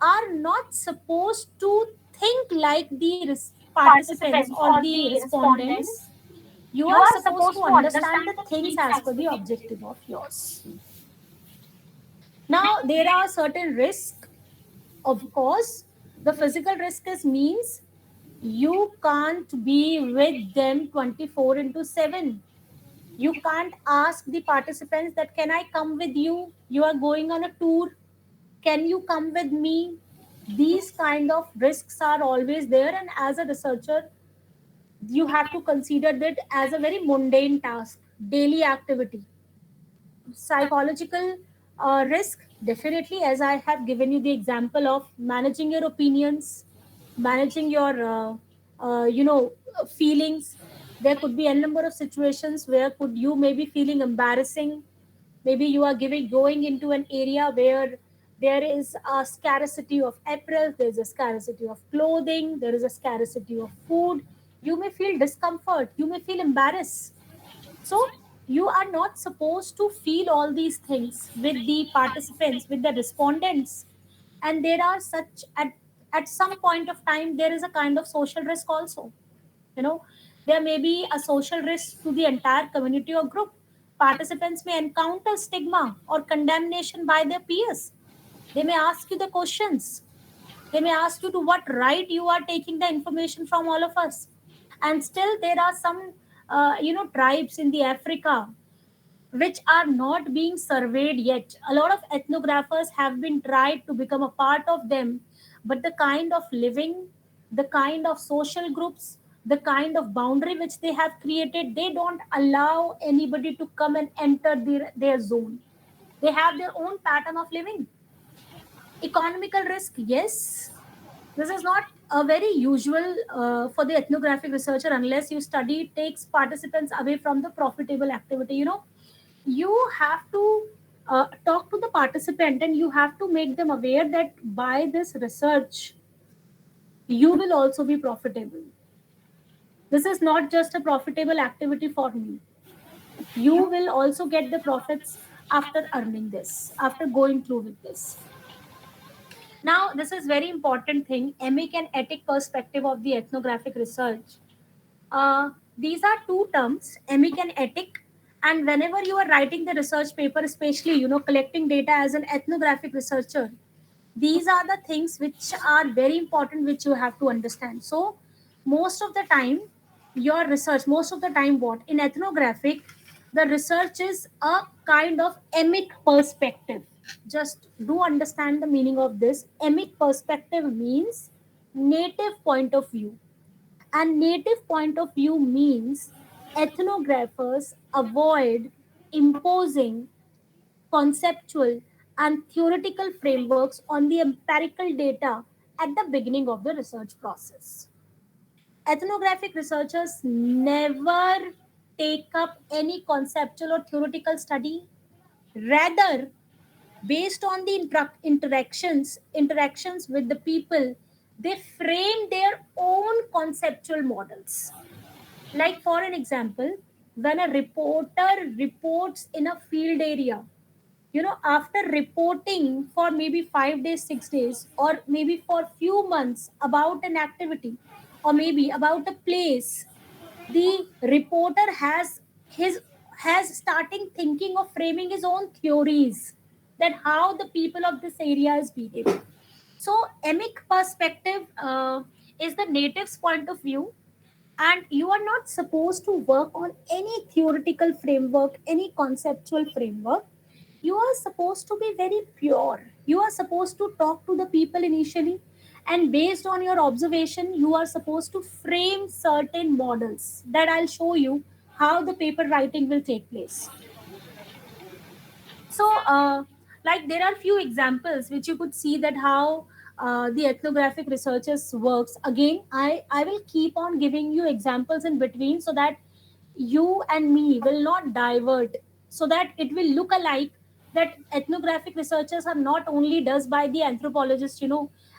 are not supposed to think like the participants or the respondents. You are supposed to understand the things as per the objective of yours. Now, there are certain risks. Of course, the physical risk is means you can't be with them 24 into 7. You can't ask the participants that can I come with you? You are going on a tour. Can you come with me? These kind of risks are always there, and as a researcher, you have to consider that as a very mundane task, daily activity. Psychological risk, definitely, as I have given you the example of managing your opinions, managing your feelings. There could be a number of situations where could you may be feeling embarrassing. Maybe you are going into an area where there is a scarcity of apparel, there's a scarcity of clothing, there is a scarcity of food. You may feel discomfort, you may feel embarrassed. So you are not supposed to feel all these things with the participants, with the respondents. And there are such at some point of time there is a kind of social risk also. You know, there may be a social risk to the entire community or group. Participants may encounter stigma or condemnation by their peers. They may ask you the questions. They may ask you to what right you are taking the information from all of us. And still there are some tribes in the Africa which are not being surveyed yet. A lot of ethnographers have been tried to become a part of them, but the kind of living, the kind of social groups, the kind of boundary which they have created, they don't allow anybody to come and enter their zone. They have their own pattern of living. Economical risk, yes. This is not a very usual for the ethnographic researcher unless you study takes participants away from the profitable activity. You have to talk to the participant and you have to make them aware that by this research you will also be profitable. This is not just a profitable activity for me. You will also get the profits after earning this, after going through with this. Now, this is very important thing, emic and etic perspective of the ethnographic research. These are two terms, emic and etic. And whenever you are writing the research paper, especially, collecting data as an ethnographic researcher, these are the things which are very important, which you have to understand. So, most of the time, your research, most of the time, what? In ethnographic, the research is a kind of emic perspective. Just do understand the meaning of this. Emic perspective means native point of view, and native point of view means ethnographers avoid imposing conceptual and theoretical frameworks on the empirical data at the beginning of the research process. Ethnographic researchers never take up any conceptual or theoretical study. Rather, based on the interactions with the people, they frame their own conceptual models. Like, for an example, when a reporter reports in a field area, after reporting for maybe 5 days, 6 days, or maybe for few months about an activity, or maybe about a place, the reporter his has starting thinking of framing his own theories that how the people of this area is behaving. So, emic perspective is the native's point of view, and you are not supposed to work on any theoretical framework, any conceptual framework. You are supposed to be very pure. You are supposed to talk to the people initially, and based on your observation you are supposed to frame certain models that I'll show you how the paper writing will take place. So, like, there are few examples which you could see that how the ethnographic researchers works. Again, I will keep on giving you examples in between so that you and me will not divert, so that it will look alike that ethnographic researchers are not only does by the anthropologist,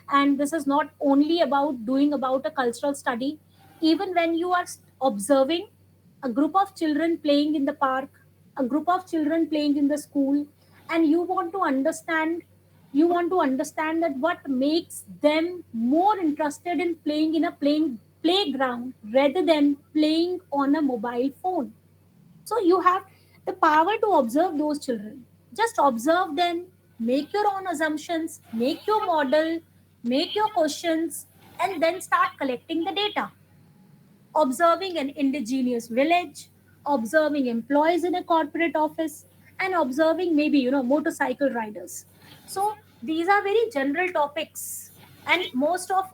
and this is not only about doing about a cultural study. Even when you are observing a group of children playing in the park, a group of children playing in the school, and you want to understand that what makes them more interested in playing in a playground rather than playing on a mobile phone. So you have the power to observe those children. Just observe them, make your own assumptions, make your model, make your questions, and then start collecting the data. Observing an indigenous village, observing employees in a corporate office, and observing maybe, motorcycle riders. So these are very general topics, and most of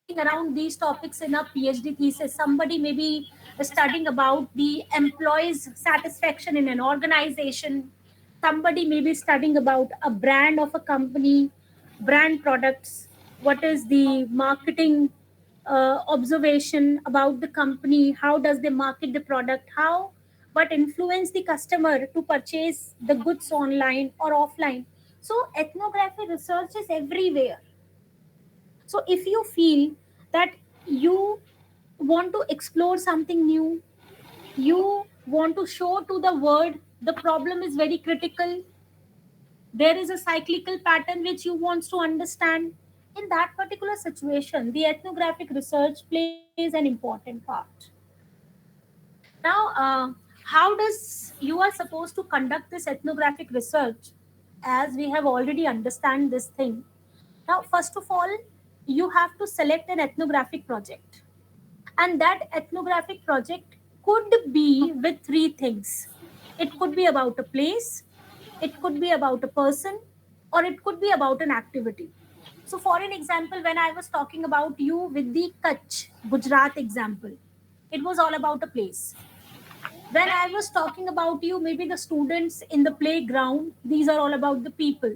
revolving around these topics in a PhD thesis. Somebody may be studying about the employees' satisfaction in an organization. Somebody may be studying about a brand of a company, brand products. What is the marketing observation about the company? How does they market the product? How what influence the customer to purchase the goods online or offline? So ethnography research is everywhere. So if you feel that you want to explore something new, you want to show to the world the problem is very critical, there is a cyclical pattern which you want to understand. In that particular situation, the ethnographic research plays an important part. Now, how does you are supposed to conduct this ethnographic research? As we have already understand this thing. Now, first of all, you have to select an ethnographic project. And that ethnographic project could be with three things. It could be about a place, it could be about a person, or it could be about an activity. So, for an example, when I was talking about you with the Kutch, Gujarat example, it was all about a place. When I was talking about you, maybe the students in the playground, these are all about the people.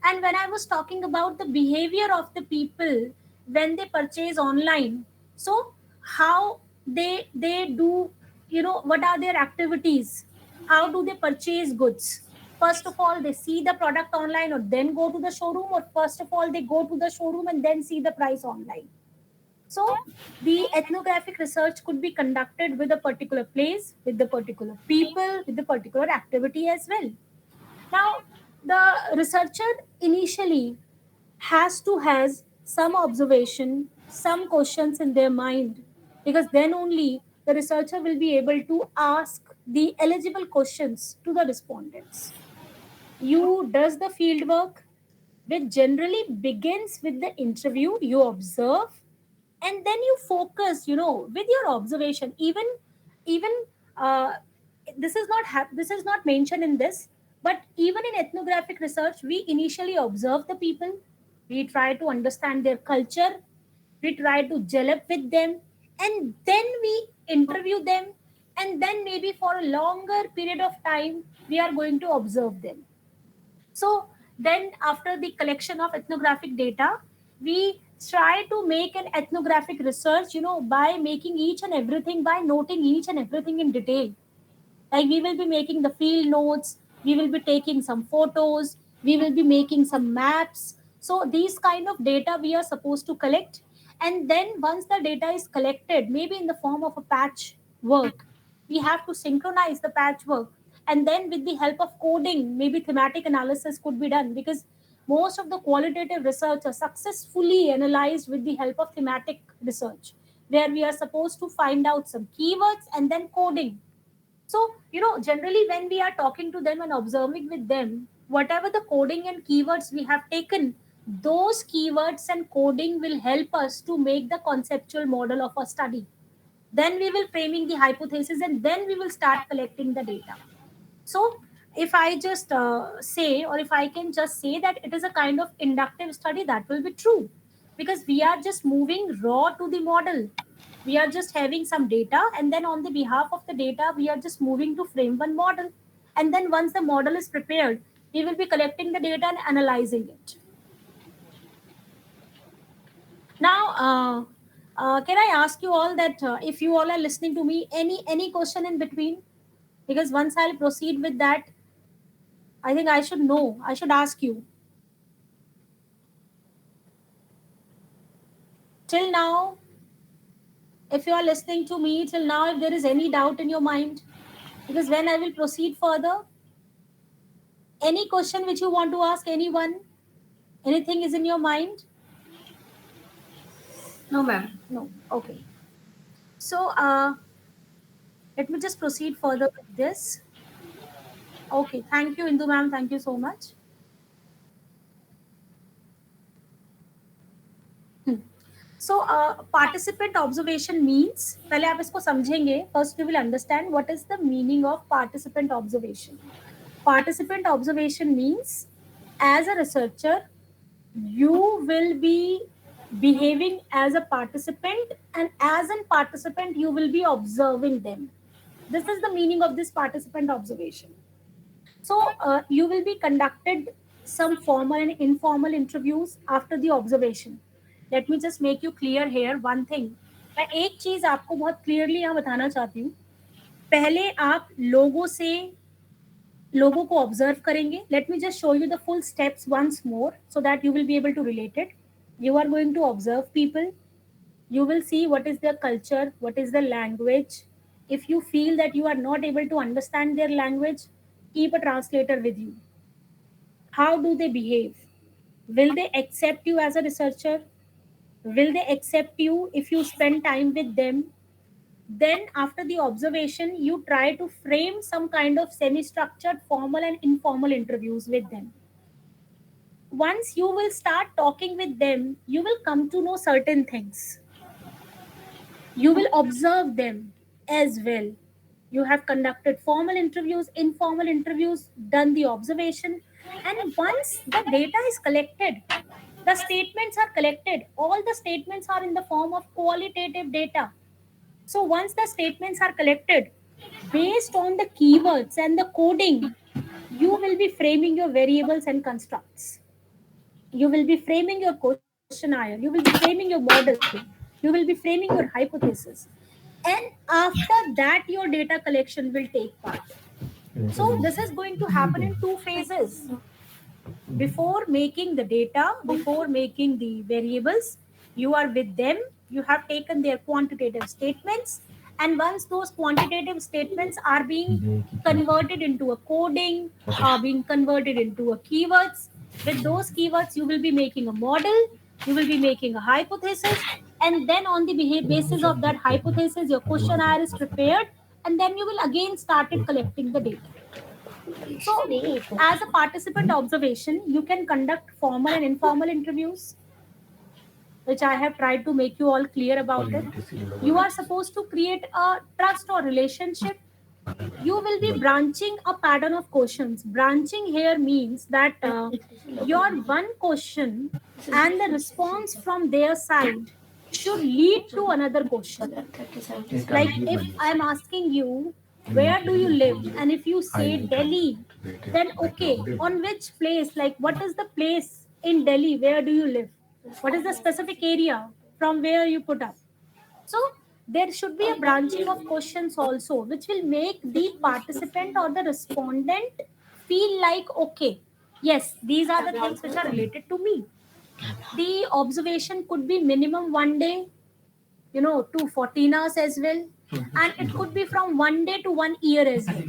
And when I was talking about the behavior of the people when they purchase online, so how they do, what are their activities, how do they purchase goods? First of all, they see the product online or then go to the showroom, or first of all they go to the showroom and then see the price online. So the ethnographic research could be conducted with a particular place, with the particular people, with the particular activity as well. Now, the researcher initially has to has some observation, some questions in their mind, because then only the researcher will be able to ask the eligible questions to the respondents. You does the field work, which generally begins with the interview. You observe, and then you focus, with your observation. Even uh, this is not mentioned in this, but even in ethnographic research, we initially observe the people, we try to understand their culture, we try to gel up with them, and then we interview them, and then maybe for a longer period of time we are going to observe them. So then, after the collection of ethnographic data, we try to make an ethnographic research, by making each and everything, by noting each and everything in detail. Like we will be making the field notes, we will be taking some photos, we will be making some maps. So these kind of data we are supposed to collect. And then once the data is collected, maybe in the form of a patch work, we have to synchronize the patchwork. And then with the help of coding, maybe thematic analysis could be done, because most of the qualitative research are successfully analyzed with the help of thematic research, where we are supposed to find out some keywords and then coding. So, generally when we are talking to them and observing with them, whatever the coding and keywords we have taken, those keywords and coding will help us to make the conceptual model of a study. Then we will framing the hypothesis, and then we will start collecting the data. So, if I just say, or if I can just say that it is a kind of inductive study, that will be true, because we are just moving raw to the model. We are just having some data, and then on the behalf of the data, we are just moving to frame one model. And then once the model is prepared, we will be collecting the data and analyzing it. Now, can I ask you all that if you all are listening to me, any question in between? Because once I'll proceed with that, I think I should know. I should ask you. Till now, if you are listening to me till now, if there is any doubt in your mind, because when I will proceed further, any question which you want to ask anyone, anything is in your mind? No, ma'am. No. Okay. So let me just proceed further with this. Okay. Thank you, Indu ma'am. Thank you so much. Hmm. So participant observation means, पहले आप इसको समझेंगे. First we will understand what is the meaning of participant observation. Participant observation means, as a researcher, you will be behaving as a participant, and as a participant you will be observing them. This is the meaning of this participant observation. So you will be conducted some formal and informal interviews after the observation. Let me just make you clear here one thing. मैं एक चीज आपको बहुत clearly यहाँ बताना चाहती हूँ. पहले आप लोगों को ऑब्जर्व करेंगे. Let me just show you the full steps once more so that you will be able to relate it. You are going to observe people. You will see what is their culture, what is their language. If you feel that you are not able to understand their language, keep a translator with you. How do they behave? Will they accept you as a researcher? Will they accept you if you spend time with them? Then after the observation, you try to frame some kind of semi-structured formal and informal interviews with them. Once you will start talking with them, you will come to know certain things. You will observe them as well. You have conducted formal interviews, informal interviews, done the observation, and once the data is collected, the statements are collected. All the statements are in the form of qualitative data. So once the statements are collected, based on the keywords and the coding, you will be framing your variables and constructs. You will be framing your questionnaire, you will be framing your model, you will be framing your hypothesis, and after that your data collection will take part. So this is going to happen in two phases. Before making the data, before making the variables, you are with them, you have taken their quantitative statements, and once those quantitative statements are being converted into a coding, are being converted into a keywords, with those keywords you will be making a model, you will be making a hypothesis, and then on the basis of that hypothesis your questionnaire is prepared, and then you will again started collecting the data. So, as a participant observation, you can conduct formal and informal interviews, which I have tried to make you all clear about it. You are supposed to create a trust or relationship. You will be branching a pattern of questions. Branching here means that your one question and the response from their side should lead to another question. Like if I'm asking you, where do you live? And if you say Delhi, then okay, on which place? Like what is the place in Delhi? Where do you live? What is the specific area from where you put up? So there should be a branching of questions also, which will make the participant or the respondent feel like, okay, yes, these are the things which are related to me. The observation could be minimum 1 day, to 14 hours as well. And it could be from 1 day to 1 year as well.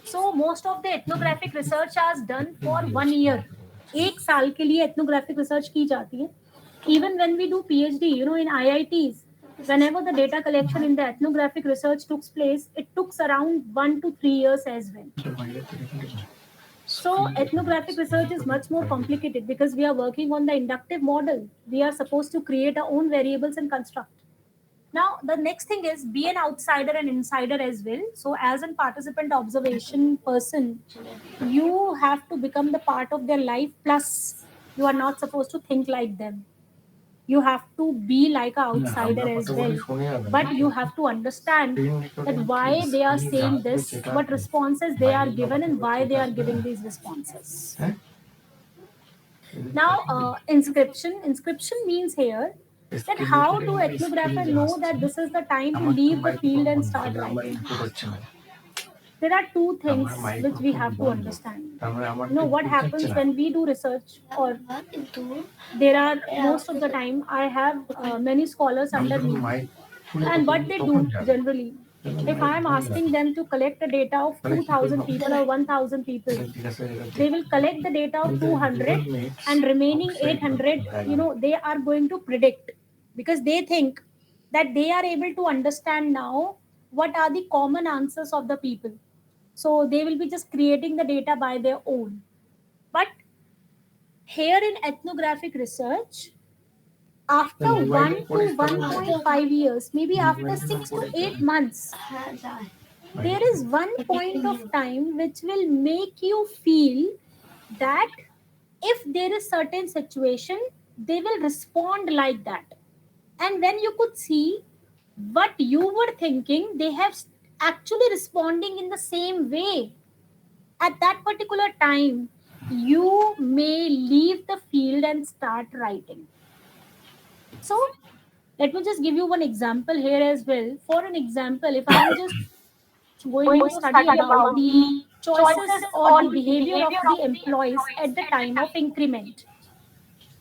So most of the ethnographic research is done for 1 year. एक साल के लिए ethnographic research की जाती है. Even when we do PhD, in IITs, whenever the data collection in the ethnographic research took place, it took around 1 to 3 years as well. So ethnographic research is much more complicated because we are working on the inductive model. We are supposed to create our own variables and construct. Now, the next thing is be an outsider and insider as well. So, as a participant observation person, you have to become the part of their life. Plus, you are not supposed to think like them. You have to be like an outsider as well. But you have to understand that why they are saying this, what responses they are given, and why they are giving these responses. Now, inscription. Inscription means here that how do ethnographer know that this is the time to leave the field and start writing? There are two things which we have to understand. What happens when we do research, or there are most of the time I have many scholars under me, and what they do generally, if I am asking them to collect the data of 2,000 people or 1,000 people, they will collect the data of 200, and remaining 800, they are going to predict. because they think that they are able to understand now what are the common answers of the people. So they will be just creating the data by their own. But here in ethnographic research, after 1 to 1.5 years, maybe after 6 to 8 months, there is one point of time which will make you feel that if there is certain situation, they will respond like that. And when you could see what you were thinking, they have actually responding in the same way. At that particular time, you may leave the field and start writing. So let me just give you one example here as well. For an example, if I am just going to study about the choices or the behavior of the employees at the time of increment.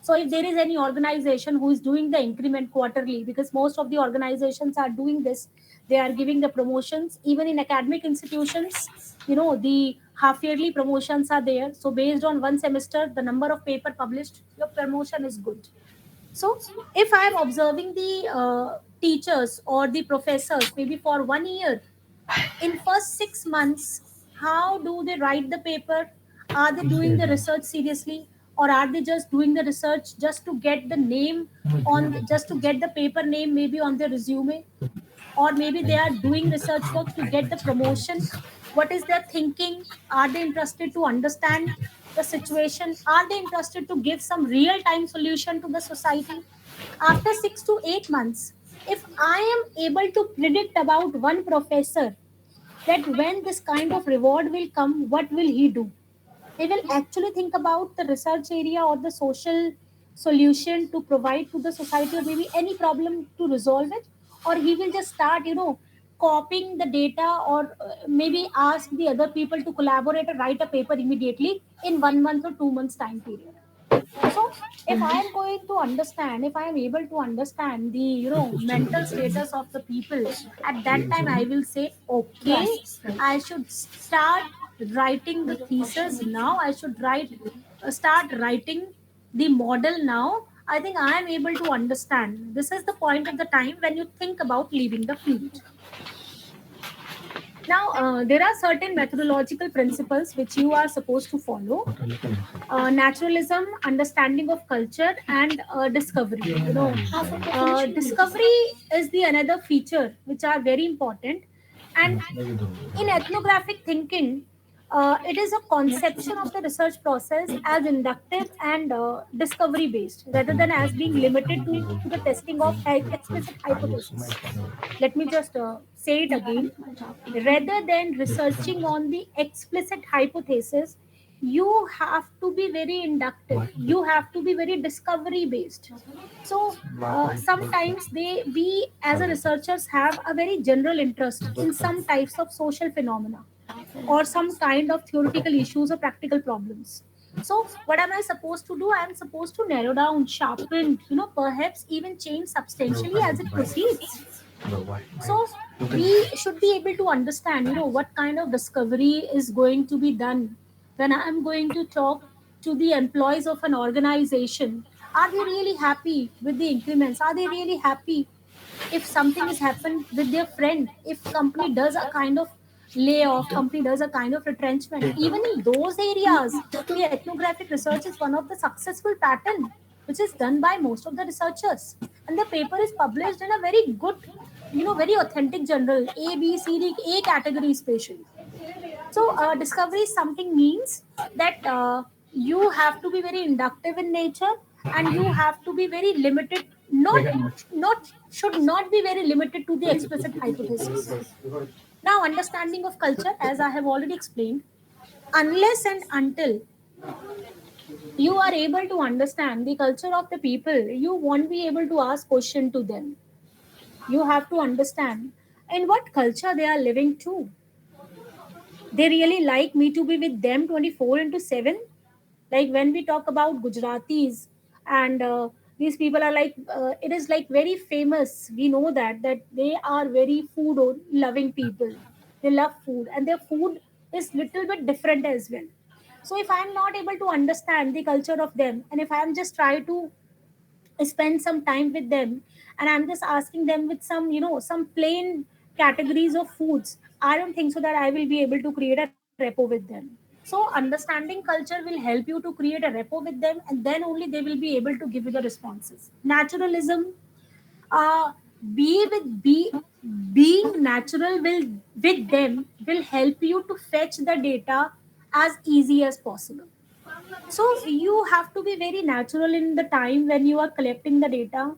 So if there is any organization who is doing the increment quarterly, because most of the organizations are doing this, they are giving the promotions. Even in academic institutions, the half yearly promotions are there. So based on one semester, the number of paper published, your promotion is good. So if I am observing the teachers or the professors, maybe for 1 year, in first 6 months, how do they write the paper? Are they doing the research seriously, or are they just doing the research just to get the name just to get the paper name maybe on their resume, or maybe they are doing research work to get the promotion? What is their thinking? Are they interested to understand the situation? Are they interested to give some real time solution to the society? After 6 to 8 months, if I am able to predict about one professor that when this kind of reward will come, what will he do? He will actually think about the research area or the social solution to provide to the society, or maybe any problem to resolve it, or he will just start, copying the data, or maybe ask the other people to collaborate and write a paper immediately in 1 month or 2 months time period. So if I am going to understand, if I am able to understand the mental status of the people, at that time I will say, okay, I should start writing the thesis now. I should start writing the model now. I think I am able to understand. This is the point of the time when you think about leaving the field. Now, there are certain methodological principles which you are supposed to follow. Naturalism, understanding of culture, and discovery. Discovery is the another feature which are very important. And in ethnographic thinking, it is a conception of the research process as inductive and discovery based, rather than as being limited to the testing of explicit hypothesis. Let me just say it again. Rather than researching on the explicit hypothesis, you have to be very inductive. You have to be very discovery based. So sometimes we as a researchers have a very general interest in some types of social phenomena, or some kind of theoretical issues or practical problems. So what am I supposed to do? I am supposed to narrow down, sharpen, perhaps even change substantially as it proceeds. So we should be able to understand, what kind of discovery is going to be done when I am going to talk to the employees of an organization. Are they really happy with the increments? Are they really happy if something has happened with their friend? If company does a kind of layoff, company does a kind of retrenchment, even in those areas, the ethnographic research is one of the successful pattern which is done by most of the researchers, and the paper is published in a very good, very authentic journal, A, B, C, D, A category especially. So discovery is something means that you have to be very inductive in nature, and you have to be very limited, not should not be very limited to the explicit hypothesis. Now, understanding of culture, as I have already explained, unless and until you are able to understand the culture of the people, you won't be able to ask question to them. You have to understand in what culture they are living too. They really like me to be with them 24 into 7. Like when we talk about Gujaratis, and these people are like, it is like very famous. We know that they are very food loving people. They love food, and their food is little bit different as well. So if I am not able to understand the culture of them, and if I am just try to spend some time with them, and I'm just asking them with some, some plain categories of foods, I don't think so that I will be able to create a repo with them. So understanding culture will help you to create a repo with them, and then only they will be able to give you the responses. Naturalism, uh, be with be being natural will with them will help you to fetch the data as easy as possible. So you have to be very natural in the time when you are collecting the data.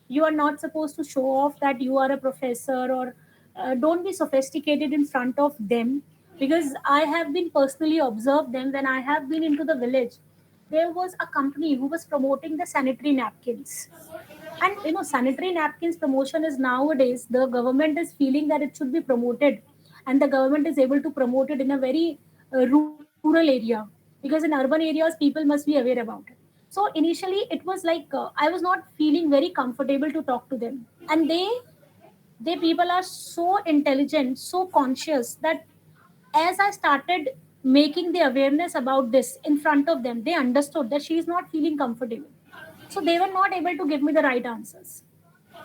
You are not supposed to show off that you are a professor, or don't be sophisticated in front of them, because I have been personally observed them when I have been into the village. There was a company who was promoting the sanitary napkins, and sanitary napkins promotion is nowadays the government is feeling that it should be promoted, and the government is able to promote it in a very rural area, because in urban areas people must be aware about it. So initially it was like I was not feeling very comfortable to talk to them, and they people are so intelligent, so conscious, that as I started making the awareness about this in front of them, they understood that she is not feeling comfortable, so they were not able to give me the right answers.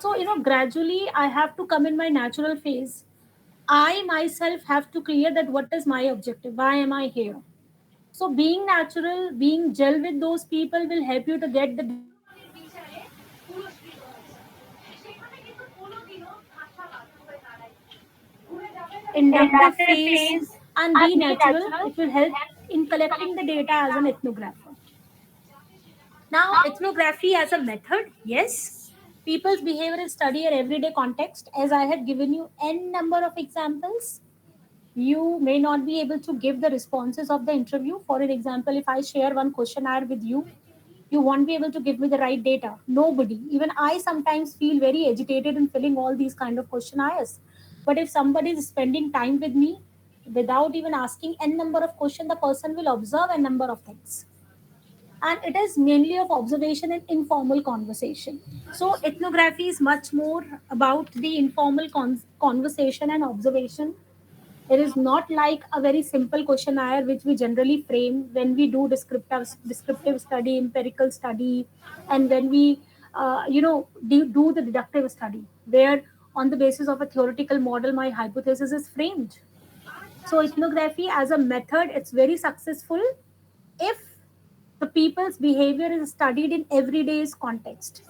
So gradually I have to come in my natural phase. I myself have to clear that what is my objective, why am I here. So being natural, being gel with those people will help you to get the inductive phase and be natural. It will help in collecting the data as an ethnographer. Now, ethnography as a method, yes. People's behavior is study in everyday context. As I had given you n number of examples, you may not be able to give the responses of the interview. For an example, if I share one questionnaire with you, you won't be able to give me the right data. Nobody. Even I sometimes feel very agitated in filling all these kind of questionnaires. But if somebody is spending time with me without even asking n number of questions, the person will observe a number of things, and it is mainly of observation and informal conversation. So ethnography is much more about the informal conversation and observation. It is not like a very simple questionnaire which we generally frame when we do descriptive study, empirical study, and when we do the deductive study, where on the basis of a theoretical model my hypothesis is framed. So ethnography as a method, it's very successful if the people's behavior is studied in everyday's context.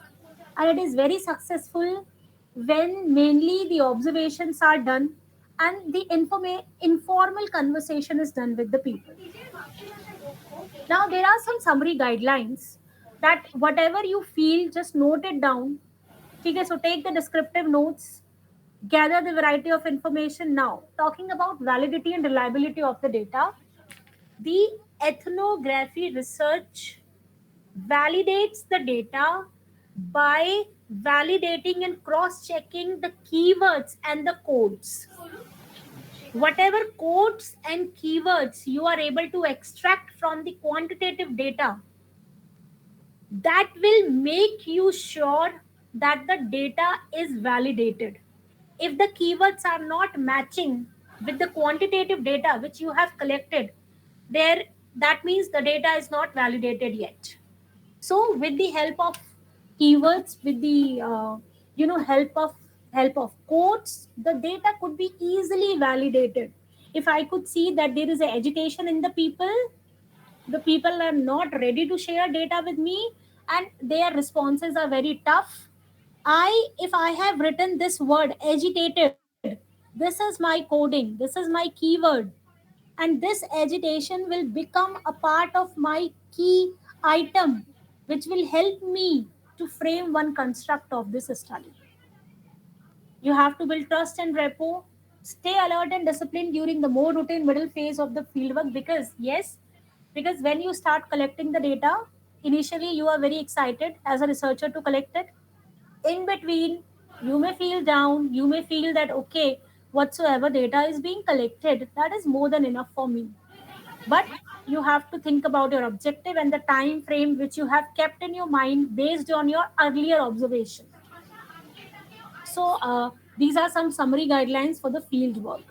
And it is very successful when mainly the observations are done and the informal conversation is done with the people. Now, there are some summary guidelines that whatever you feel, just note it down. Okay, so take the descriptive notes, gather the variety of information. Now, talking about validity and reliability of the data, the ethnography research validates the data by validating and cross checking the keywords and the codes. Whatever codes and keywords you are able to extract from the quantitative data, that will make you sure that the data is validated. If the keywords are not matching with the quantitative data which you have collected, there, that means the data is not validated yet. So with the help of keywords, with the help of codes, the data could be easily validated. If I could see that there is a agitation in the people are not ready to share data with me, and their responses are very tough. If I have written this word agitated, this is my coding, this is my keyword, and this agitation will become a part of my key item, which will help me to frame one construct of this study. You have to build trust and rapport. Stay alert and disciplined during the more routine middle phase of the fieldwork, because yes, because when you start collecting the data, initially you are very excited as a researcher to collect it. In between, you may feel down, you may feel that okay, whatsoever data is being collected, that is more than enough for me. But you have to think about your objective and the time frame which you have kept in your mind based on your earlier observation. So these are some summary guidelines for the field work.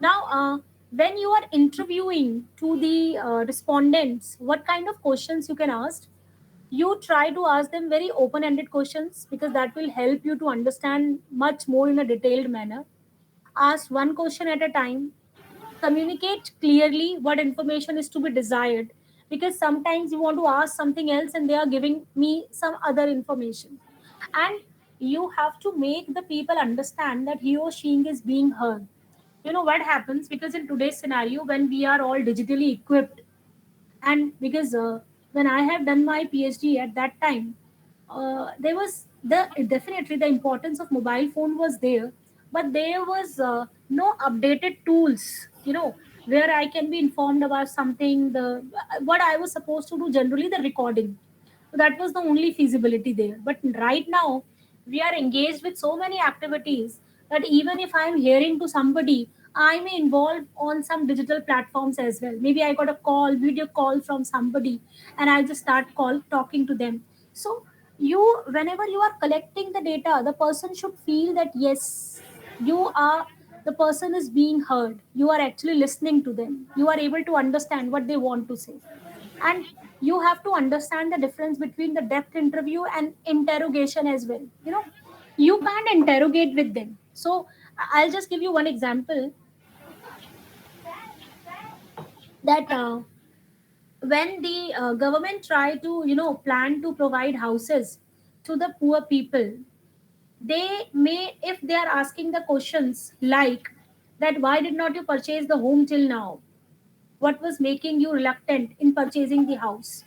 Now, when you are interviewing to the respondents, what kind of questions you can ask? You try to ask them very open ended questions because that will help you to understand much more in a detailed manner. Ask one question at a time. Communicate clearly what information is to be desired, because sometimes you want to ask something else and they are giving me some other information. And you have to make the people understand that he or she is being heard. You know what happens, because in today's scenario when we are all digitally equipped, and because when I have done my PhD at that time, there was the definitely the importance of mobile phone was there, but there was no updated tools, where I can be informed about something. The what I was supposed to do generally, the recording. So that was the only feasibility there. But right now, we are engaged with so many activities that even if I'm hearing to somebody, I may involve on some digital platforms as well. Maybe I got a call, video call from somebody, and I just start call talking to them. So whenever you are collecting the data, the person should feel that yes, you are the person is being heard. You are actually listening to them. You are able to understand what they want to say, and you have to understand the difference between the depth interview and interrogation as well. You can't interrogate with them. So I'll just give you one example, that when the government try to plan to provide houses to the poor people, they may, if they are asking the questions like that, why did not you purchase the home till now, what was making you reluctant in purchasing the house.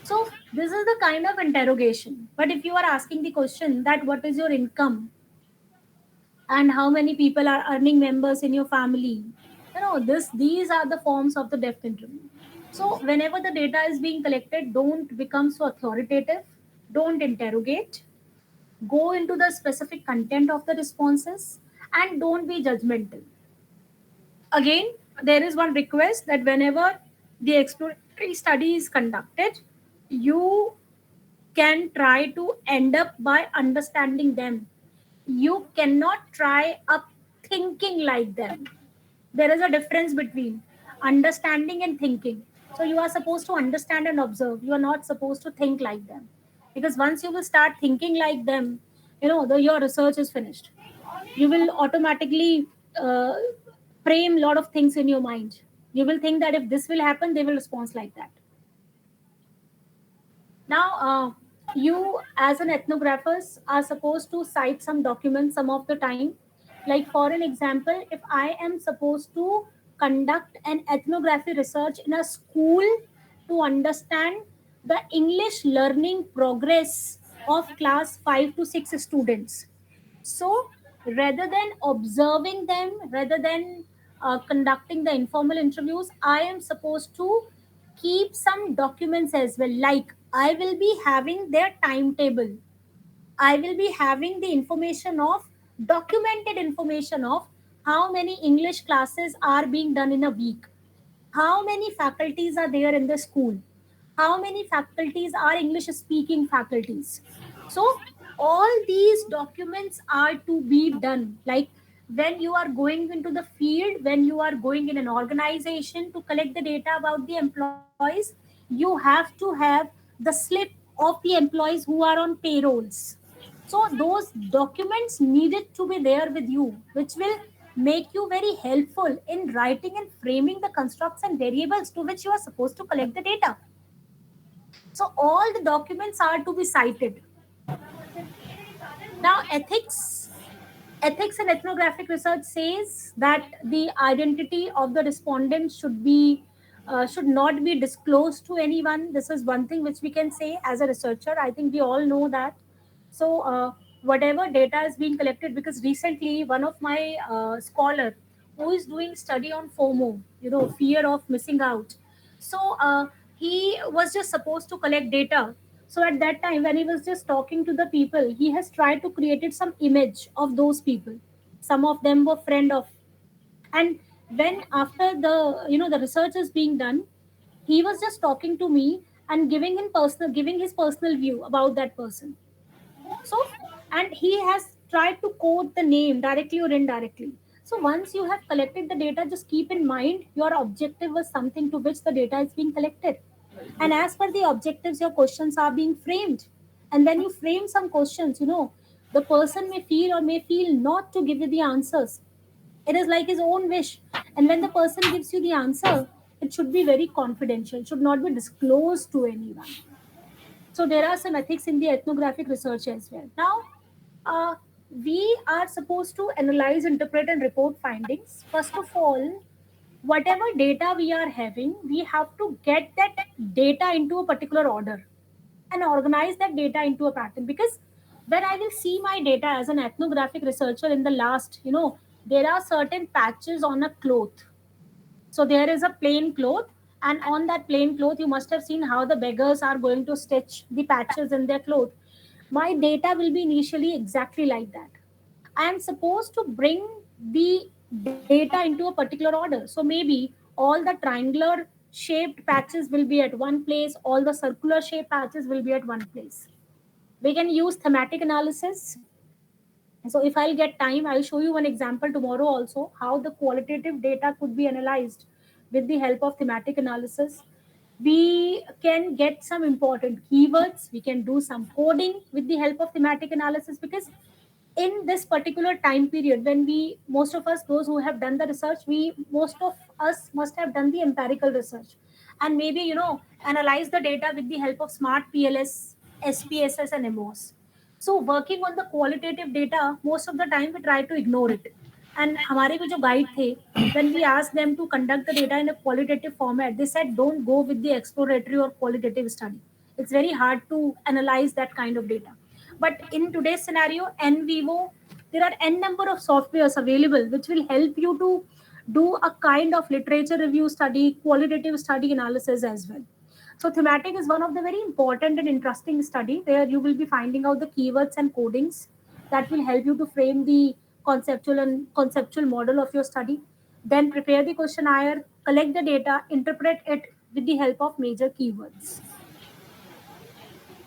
So this is the kind of interrogation. But if you are asking the question that what is your income and how many people are earning members in your family, these are the forms of the depth interview. So whenever the data is being collected, don't become so authoritative, don't interrogate, go into the specific content of the responses, and don't be judgmental. Again, there is one request that whenever the exploratory study is conducted, you can try to end up by understanding them. You cannot try up thinking like them. There is a difference between understanding and thinking. So you are supposed to understand and observe. You are not supposed to think like them. Because once you will start thinking like them, your research is finished. You will automatically uh, frame a lot of things in your mind. You will think that if this will happen, they will respond like that. Now, you as an ethnographers are supposed to cite some documents some of the time. Like for an example, if I am supposed to conduct an ethnography research in a school to understand the English learning progress of class 5 to 6 students. So rather than observing them, rather than conducting the informal interviews, I am supposed to keep some documents as well. Like I will be having their timetable. I will be having the information of documented information of how many English classes are being done in a week, how many faculties are there in the school, how many faculties are English speaking faculties. So all these documents are to be done. Like when you are going into the field, when you are going in an organization to collect the data about the employees, you have to have the slip of the employees who are on payrolls. So those documents needed to be there with you, which will make you very helpful in writing and framing the constructs and variables to which you are supposed to collect the data. So all the documents are to be cited. Now, ethics and ethnographic research says that the identity of the respondent should not be disclosed to anyone. This is one thing which we can say as a researcher. I think we all know that. So whatever data is being collected, because recently one of my scholar who is doing study on FOMO, fear of missing out. So he was just supposed to collect data. So at that time, when he was just talking to the people, he has tried to create some image of those people. Some of them were friend of, and when after the research is being done, he was just talking to me and giving his personal view about that person. So, and he has tried to quote the name directly or indirectly. So once you have collected the data, just keep in mind your objective was something to which the data is being collected. And as per the objectives, your questions are being framed. And when you frame some questions, the person may feel or may feel not to give you the answers. It is like his own wish. And when the person gives you the answer, it should be very confidential, it should not be disclosed to anyone. So there are some ethics in the ethnographic research as well. Now, uh, we are supposed to analyze, interpret, and report findings. First of all, whatever data we are having, we have to get that data into a particular order and organize that data into a pattern. Because when I will see my data as an ethnographic researcher in the last, there are certain patches on a cloth. So there is a plain cloth, and on that plain cloth, you must have seen how the beggars are going to stitch the patches in their cloth. My data will be initially exactly like that. I am supposed to bring the data into a particular order. So maybe all the triangular shaped patches will be at one place, all the circular shaped patches will be at one place. We can use thematic analysis. So if I'll get time, I'll show you one example tomorrow also how the qualitative data could be analyzed with the help of thematic analysis. We can get some important keywords. We can do some coding with the help of thematic analysis, because in this particular time period, when we, most of us, those who have done the research, we, most of us must have done the empirical research, and maybe, analyze the data with the help of smart PLS, SPSS, and MOS. So working on the qualitative data, most of the time we try to ignore it. And हमारे भी जो guide थे, when we asked them to conduct the data in a qualitative format, they said don't go with the exploratory or qualitative study. It's very hard to analyze that kind of data. But in today's scenario, n vivo, there are n number of softwares available which will help you to do a kind of literature review study, qualitative study analysis as well. So thematic is one of the very important and interesting study where you will be finding out the keywords and codings that will help you to frame the conceptual model of your study. Then prepare the questionnaire, collect the data, interpret it with the help of major keywords.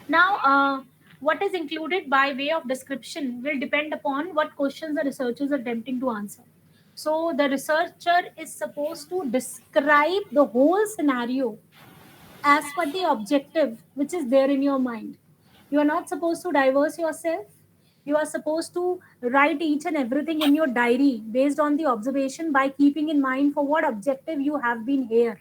Now, what is included by way of description will depend upon what questions the researchers are attempting to answer. So, the researcher is supposed to describe the whole scenario as per the objective which is there in your mind. You are not supposed to diverse yourself. You are supposed to write each and everything in your diary based on the observation, by keeping in mind for what objective you have been here.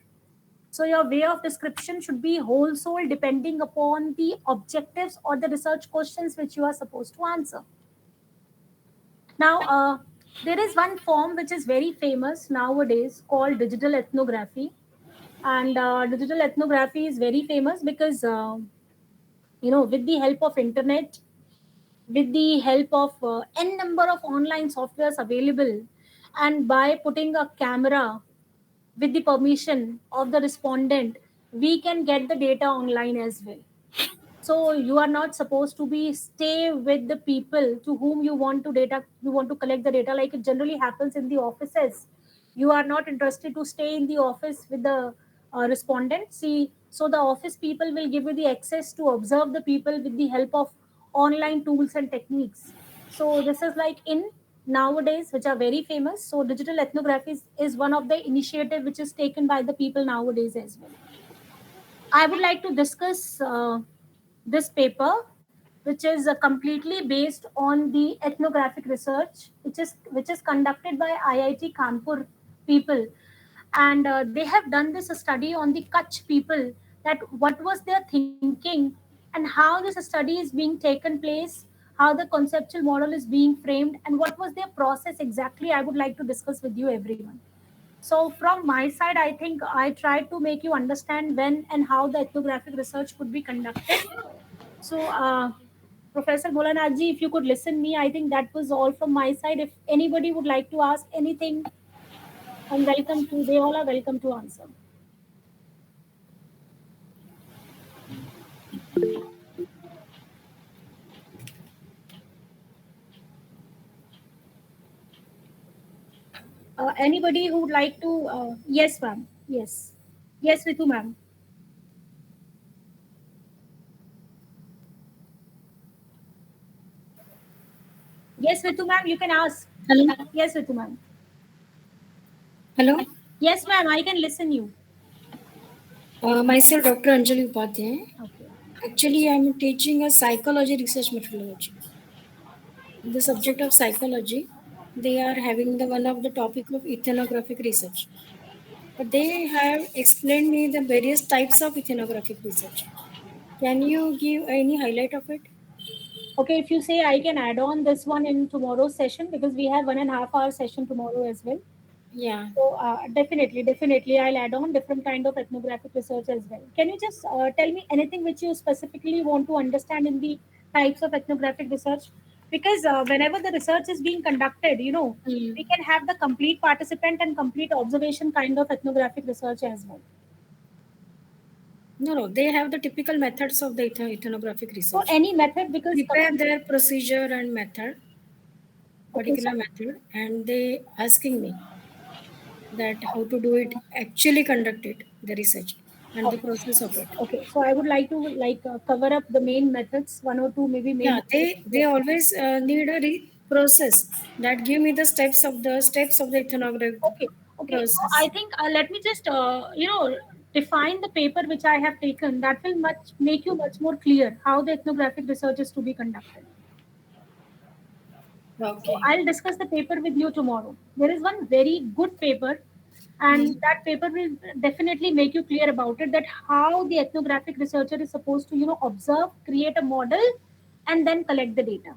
So your way of description should be whole soul depending upon the objectives or the research questions which you are supposed to answer. Now, there is one form which is very famous nowadays called digital ethnography. And digital ethnography is very famous because, with the help of internet, with the help of n number of online softwares available, and by putting a camera with the permission of the respondent, we can get the data online as well. So you are not supposed to be stay with the people to whom you want to collect the data, like it generally happens in the offices. You are not interested to stay in the office with the respondent. See, so the office people will give you the access to observe the people with the help of online tools and techniques. So this is like in nowadays, which are very famous. So digital ethnography is one of the initiative which is taken by the people nowadays as well. I would like to discuss this paper, which is completely based on the ethnographic research, which is conducted by IIT Kanpur people, and they have done this study on the Kutch people, that what was their thinking and how this study is being taken place, how the conceptual model is being framed, and what was their process exactly. I would like to discuss with you everyone. So from my side, I think I tried to make you understand when and how the ethnographic research could be conducted. So, Professor Bholanath if you could listen me, I think that was all from my side. If anybody would like to ask anything, I'm welcome to. They all are welcome to answer. Anybody who would like to? Yes, ma'am. Yes, yes, Ritu, ma'am. Yes, Ritu, ma'am. You can ask. Hello, Yes, Ritu, ma'am. hello. Yes, ma'am. I can listen you. Myself, Dr. Anjali Upadhyay. Okay. Actually, I'm teaching a psychology research methodology. In the subject of psychology, they are having the one of the topic of ethnographic research. But they have explained me the various types of ethnographic research. Can you give any highlight of it? Okay, if you say I can add on this one in tomorrow's session because we have 1.5 hour session tomorrow as well. Yeah. So definitely, I'll add on different kind of ethnographic research as well. Can you just tell me anything which you specifically want to understand in the types of ethnographic research? Because whenever the research is being conducted, we Hmm. can have the complete participant and complete observation kind of ethnographic research as well. No, no, they have the typical methods of the ethnographic So research. any method, because Prepare their procedure and method, okay, so particular method, and they asking me that how to do it, actually conduct it, the research and the okay, process of it. okay. So I would like to cover up the main methods, one or two maybe main Yeah, methods. they always need a process that give me the steps of the ethnographic Okay, okay. So I process. think let me just define the paper which I have taken. That will much make you much more clear how the ethnographic research is to be conducted. So Okay. I'll discuss the paper with you tomorrow. There is one very good paper, and Hmm. that paper will definitely make you clear about it. That how the ethnographic researcher is supposed to observe, create a model, and then collect the data.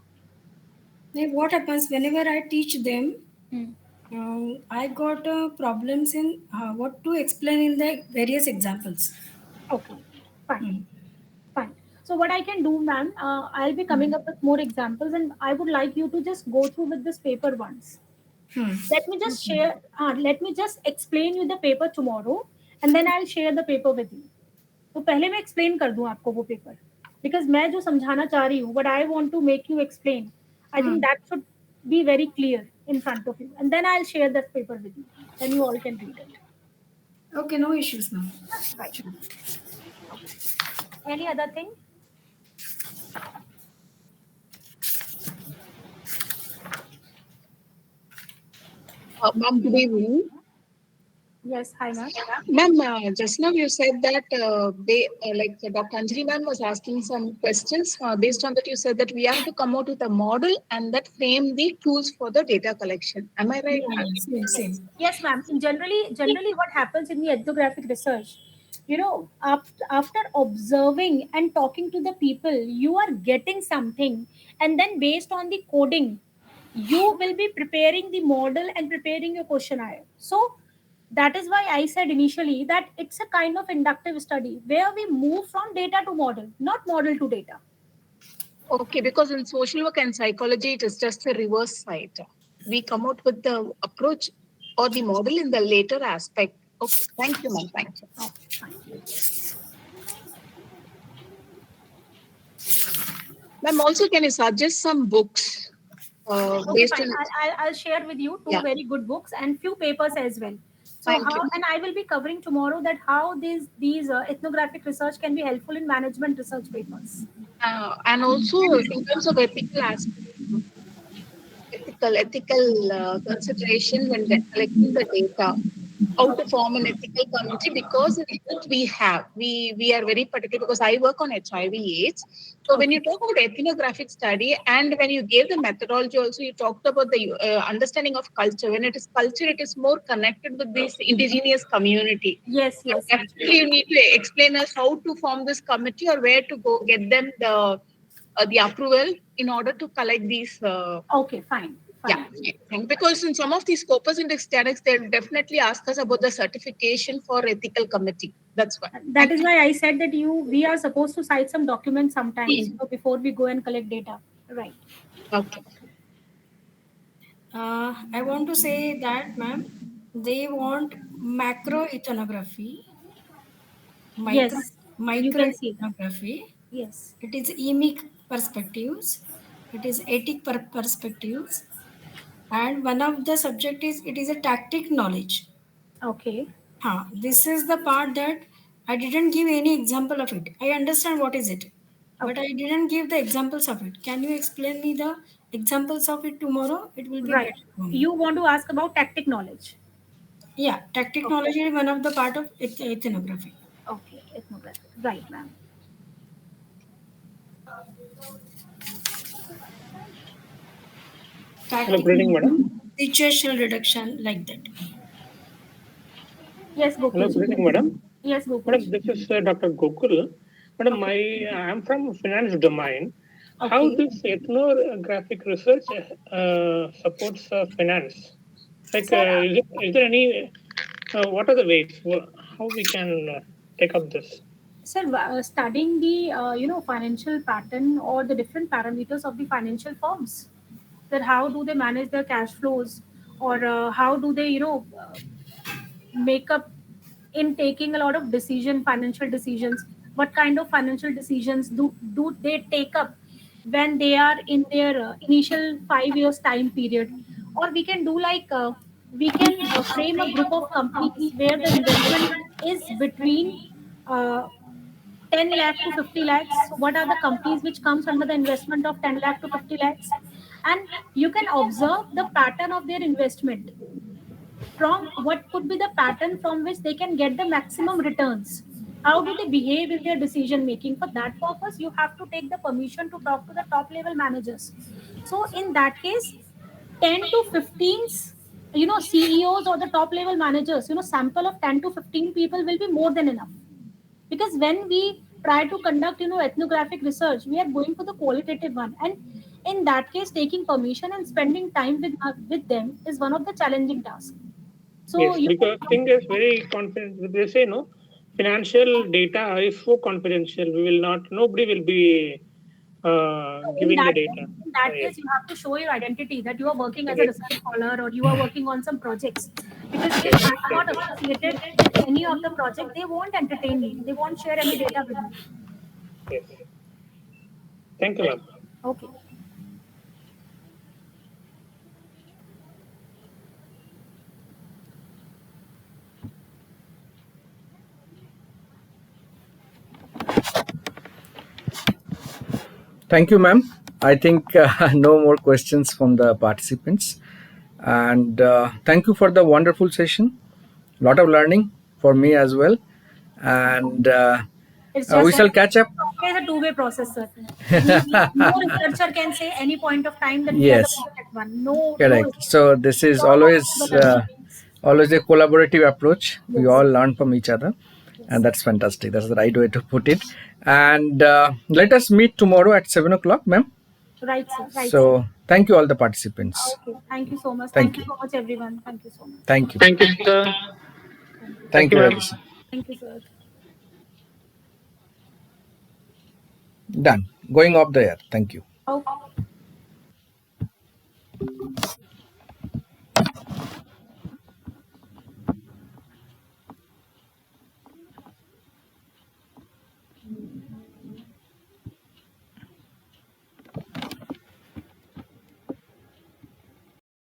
Now, what happens whenever I teach them? Hmm. I got problems in what to explain in the various examples. Okay, fine. Hmm. Fine. So what I can do, ma'am, I'll be Hmm. coming up with more examples, and I would like you to just go through with this paper once. Hmm. Let me just Okay. share. Let me just explain you the paper tomorrow, and then I'll share the paper with you. तो पहले मैं explain कर दूं आपको वो paper, because मैं जो समझाना चाह रही हूँ, what I want to make you explain, I think Hmm. that should be very clear in front of you, and then I'll share that paper with you. Then you all can read it. Okay, no issues now. Right. Sure. Okay. Any other thing? Ma'am, good evening. Yes. Hi, ma'am. Ma'am, just now you said that like Dr. Anjali ma'am was asking some questions. Based on that, you said that we have to come out with a model and that frame the tools for the data collection. Am I right, Yeah, ma'am? yeah, same, Yes, same. yes, ma'am. Generally, what happens in the ethnographic research, after observing and talking to the people, you are getting something, and then based on the coding, you will be preparing the model and preparing your questionnaire. So that is why I said initially that it's a kind of inductive study where we move from data to model, not model to data. Okay, because in social work and psychology, it is just the reverse side. We come out with the approach or the model in the later aspect. Okay, thank you, ma'am. Thank you. Okay, fine. Ma'am, also, can you suggest some books Okay, based fine. on, I'll share with you two yeah, very good books and few papers as well. So thank you. how, and I will be covering tomorrow that how these ethnographic research can be helpful in management research papers. And also in terms of ethical aspect, ethical consideration when collecting the data, how to form an ethical committee, because in what we are very particular because I work on HIV/AIDS. So when Okay. you talk about ethnographic study and when you gave the methodology, also you talked about the understanding of culture. When it is culture, it is more connected with this indigenous community. Yes, So yes, yes. definitely you need to explain us how to form this committee or where to go get them the approval in order to collect these. Okay, fine, Yeah, fine. because in some of these Scopus Index statics, they'll definitely ask us about the certification for ethical committee. That's why. That Thank is why I said that we are supposed to cite some documents sometimes, you. before we go and collect data. Right. Okay. I want to say that, ma'am, they want macro ethnography, micro Yes, you micro can see that. ethnography. Yes. It is emic perspectives. It is ethic perspectives, and one of the subject is it is a tactic knowledge. Okay. This is the part that I didn't give any example of it. I understand what is it, but Okay. I didn't give the examples of it. Can you explain me the examples of it tomorrow? It will be Right. better for me. You want to ask about tactic knowledge. Yeah, tactic Okay. knowledge is one of the part of ethnography. Okay. ethnographic. Right, ma'am. Hello, good evening, madam. Situational reduction like that. Yes, Hello, Gokul. good evening, madam. Yes, Gokul. Madam, this is Dr. Gokul. Madam, Okay. I'm from finance domain. How Okay. this ethnographic research supports finance? Like, Sir, is there any? What are the ways? How we can take up this? studying the financial pattern or the different parameters of the financial firms, that how do they manage their cash flows, or how do they make up in taking a lot of financial decisions. What kind of financial decisions do they take up when they are in their initial 5 years time period? Or we can do like we can frame a group of companies where the investment is between uh, 10 lakh to 50 lakhs. So what are the companies which comes under the investment of 10 lakh to 50 lakhs? And you can observe the pattern of their investment, from what could be the pattern from which they can get the maximum returns. How do they behave in their decision making? For that purpose, you have to take the permission to talk to the top level managers. So in that case, 10 to 15 CEOs or the top level managers, sample of 10 to 15 people will be more than enough. Because when we try to conduct ethnographic research, we are going for the qualitative one, and in that case, taking permission and spending time with them is one of the challenging tasks. So Yes, because thing is very confident. They say no, financial data is so confidential. We will not. Nobody will be in giving the that data. in that Yes, case, you have to show your identity that you are working as a yes, research scholar or you are working on some projects. Because if yes, I am not associated with any of the project, they won't entertain me. They won't share any data with me. yes. Thank you, ma'am. Okay. Thank you, ma'am. I think no more questions from the participants. And thank you for the wonderful session. A lot of learning for me as well. And It's we just shall catch up. always a two-way process, sir. No researcher can say any point of time that we are the Yes, perfect one. No, no. correct. So this We is all work together as a team. always a collaborative approach. We Yes. all learn from each other, and Yes. that's fantastic. That's the right way to put it. And let us meet tomorrow at 7 o'clock, ma'am. Right, sir. Right, sir. So thank you all the participants. Okay. Thank you so much. Thank Thank you you. so much, everyone. Thank you so much. Thank you. Thank you, sir. Thank you. Thank Thank you, you, ma'am. Rajesh. Thank you, sir. Done. Going off the air. Thank you. Okay.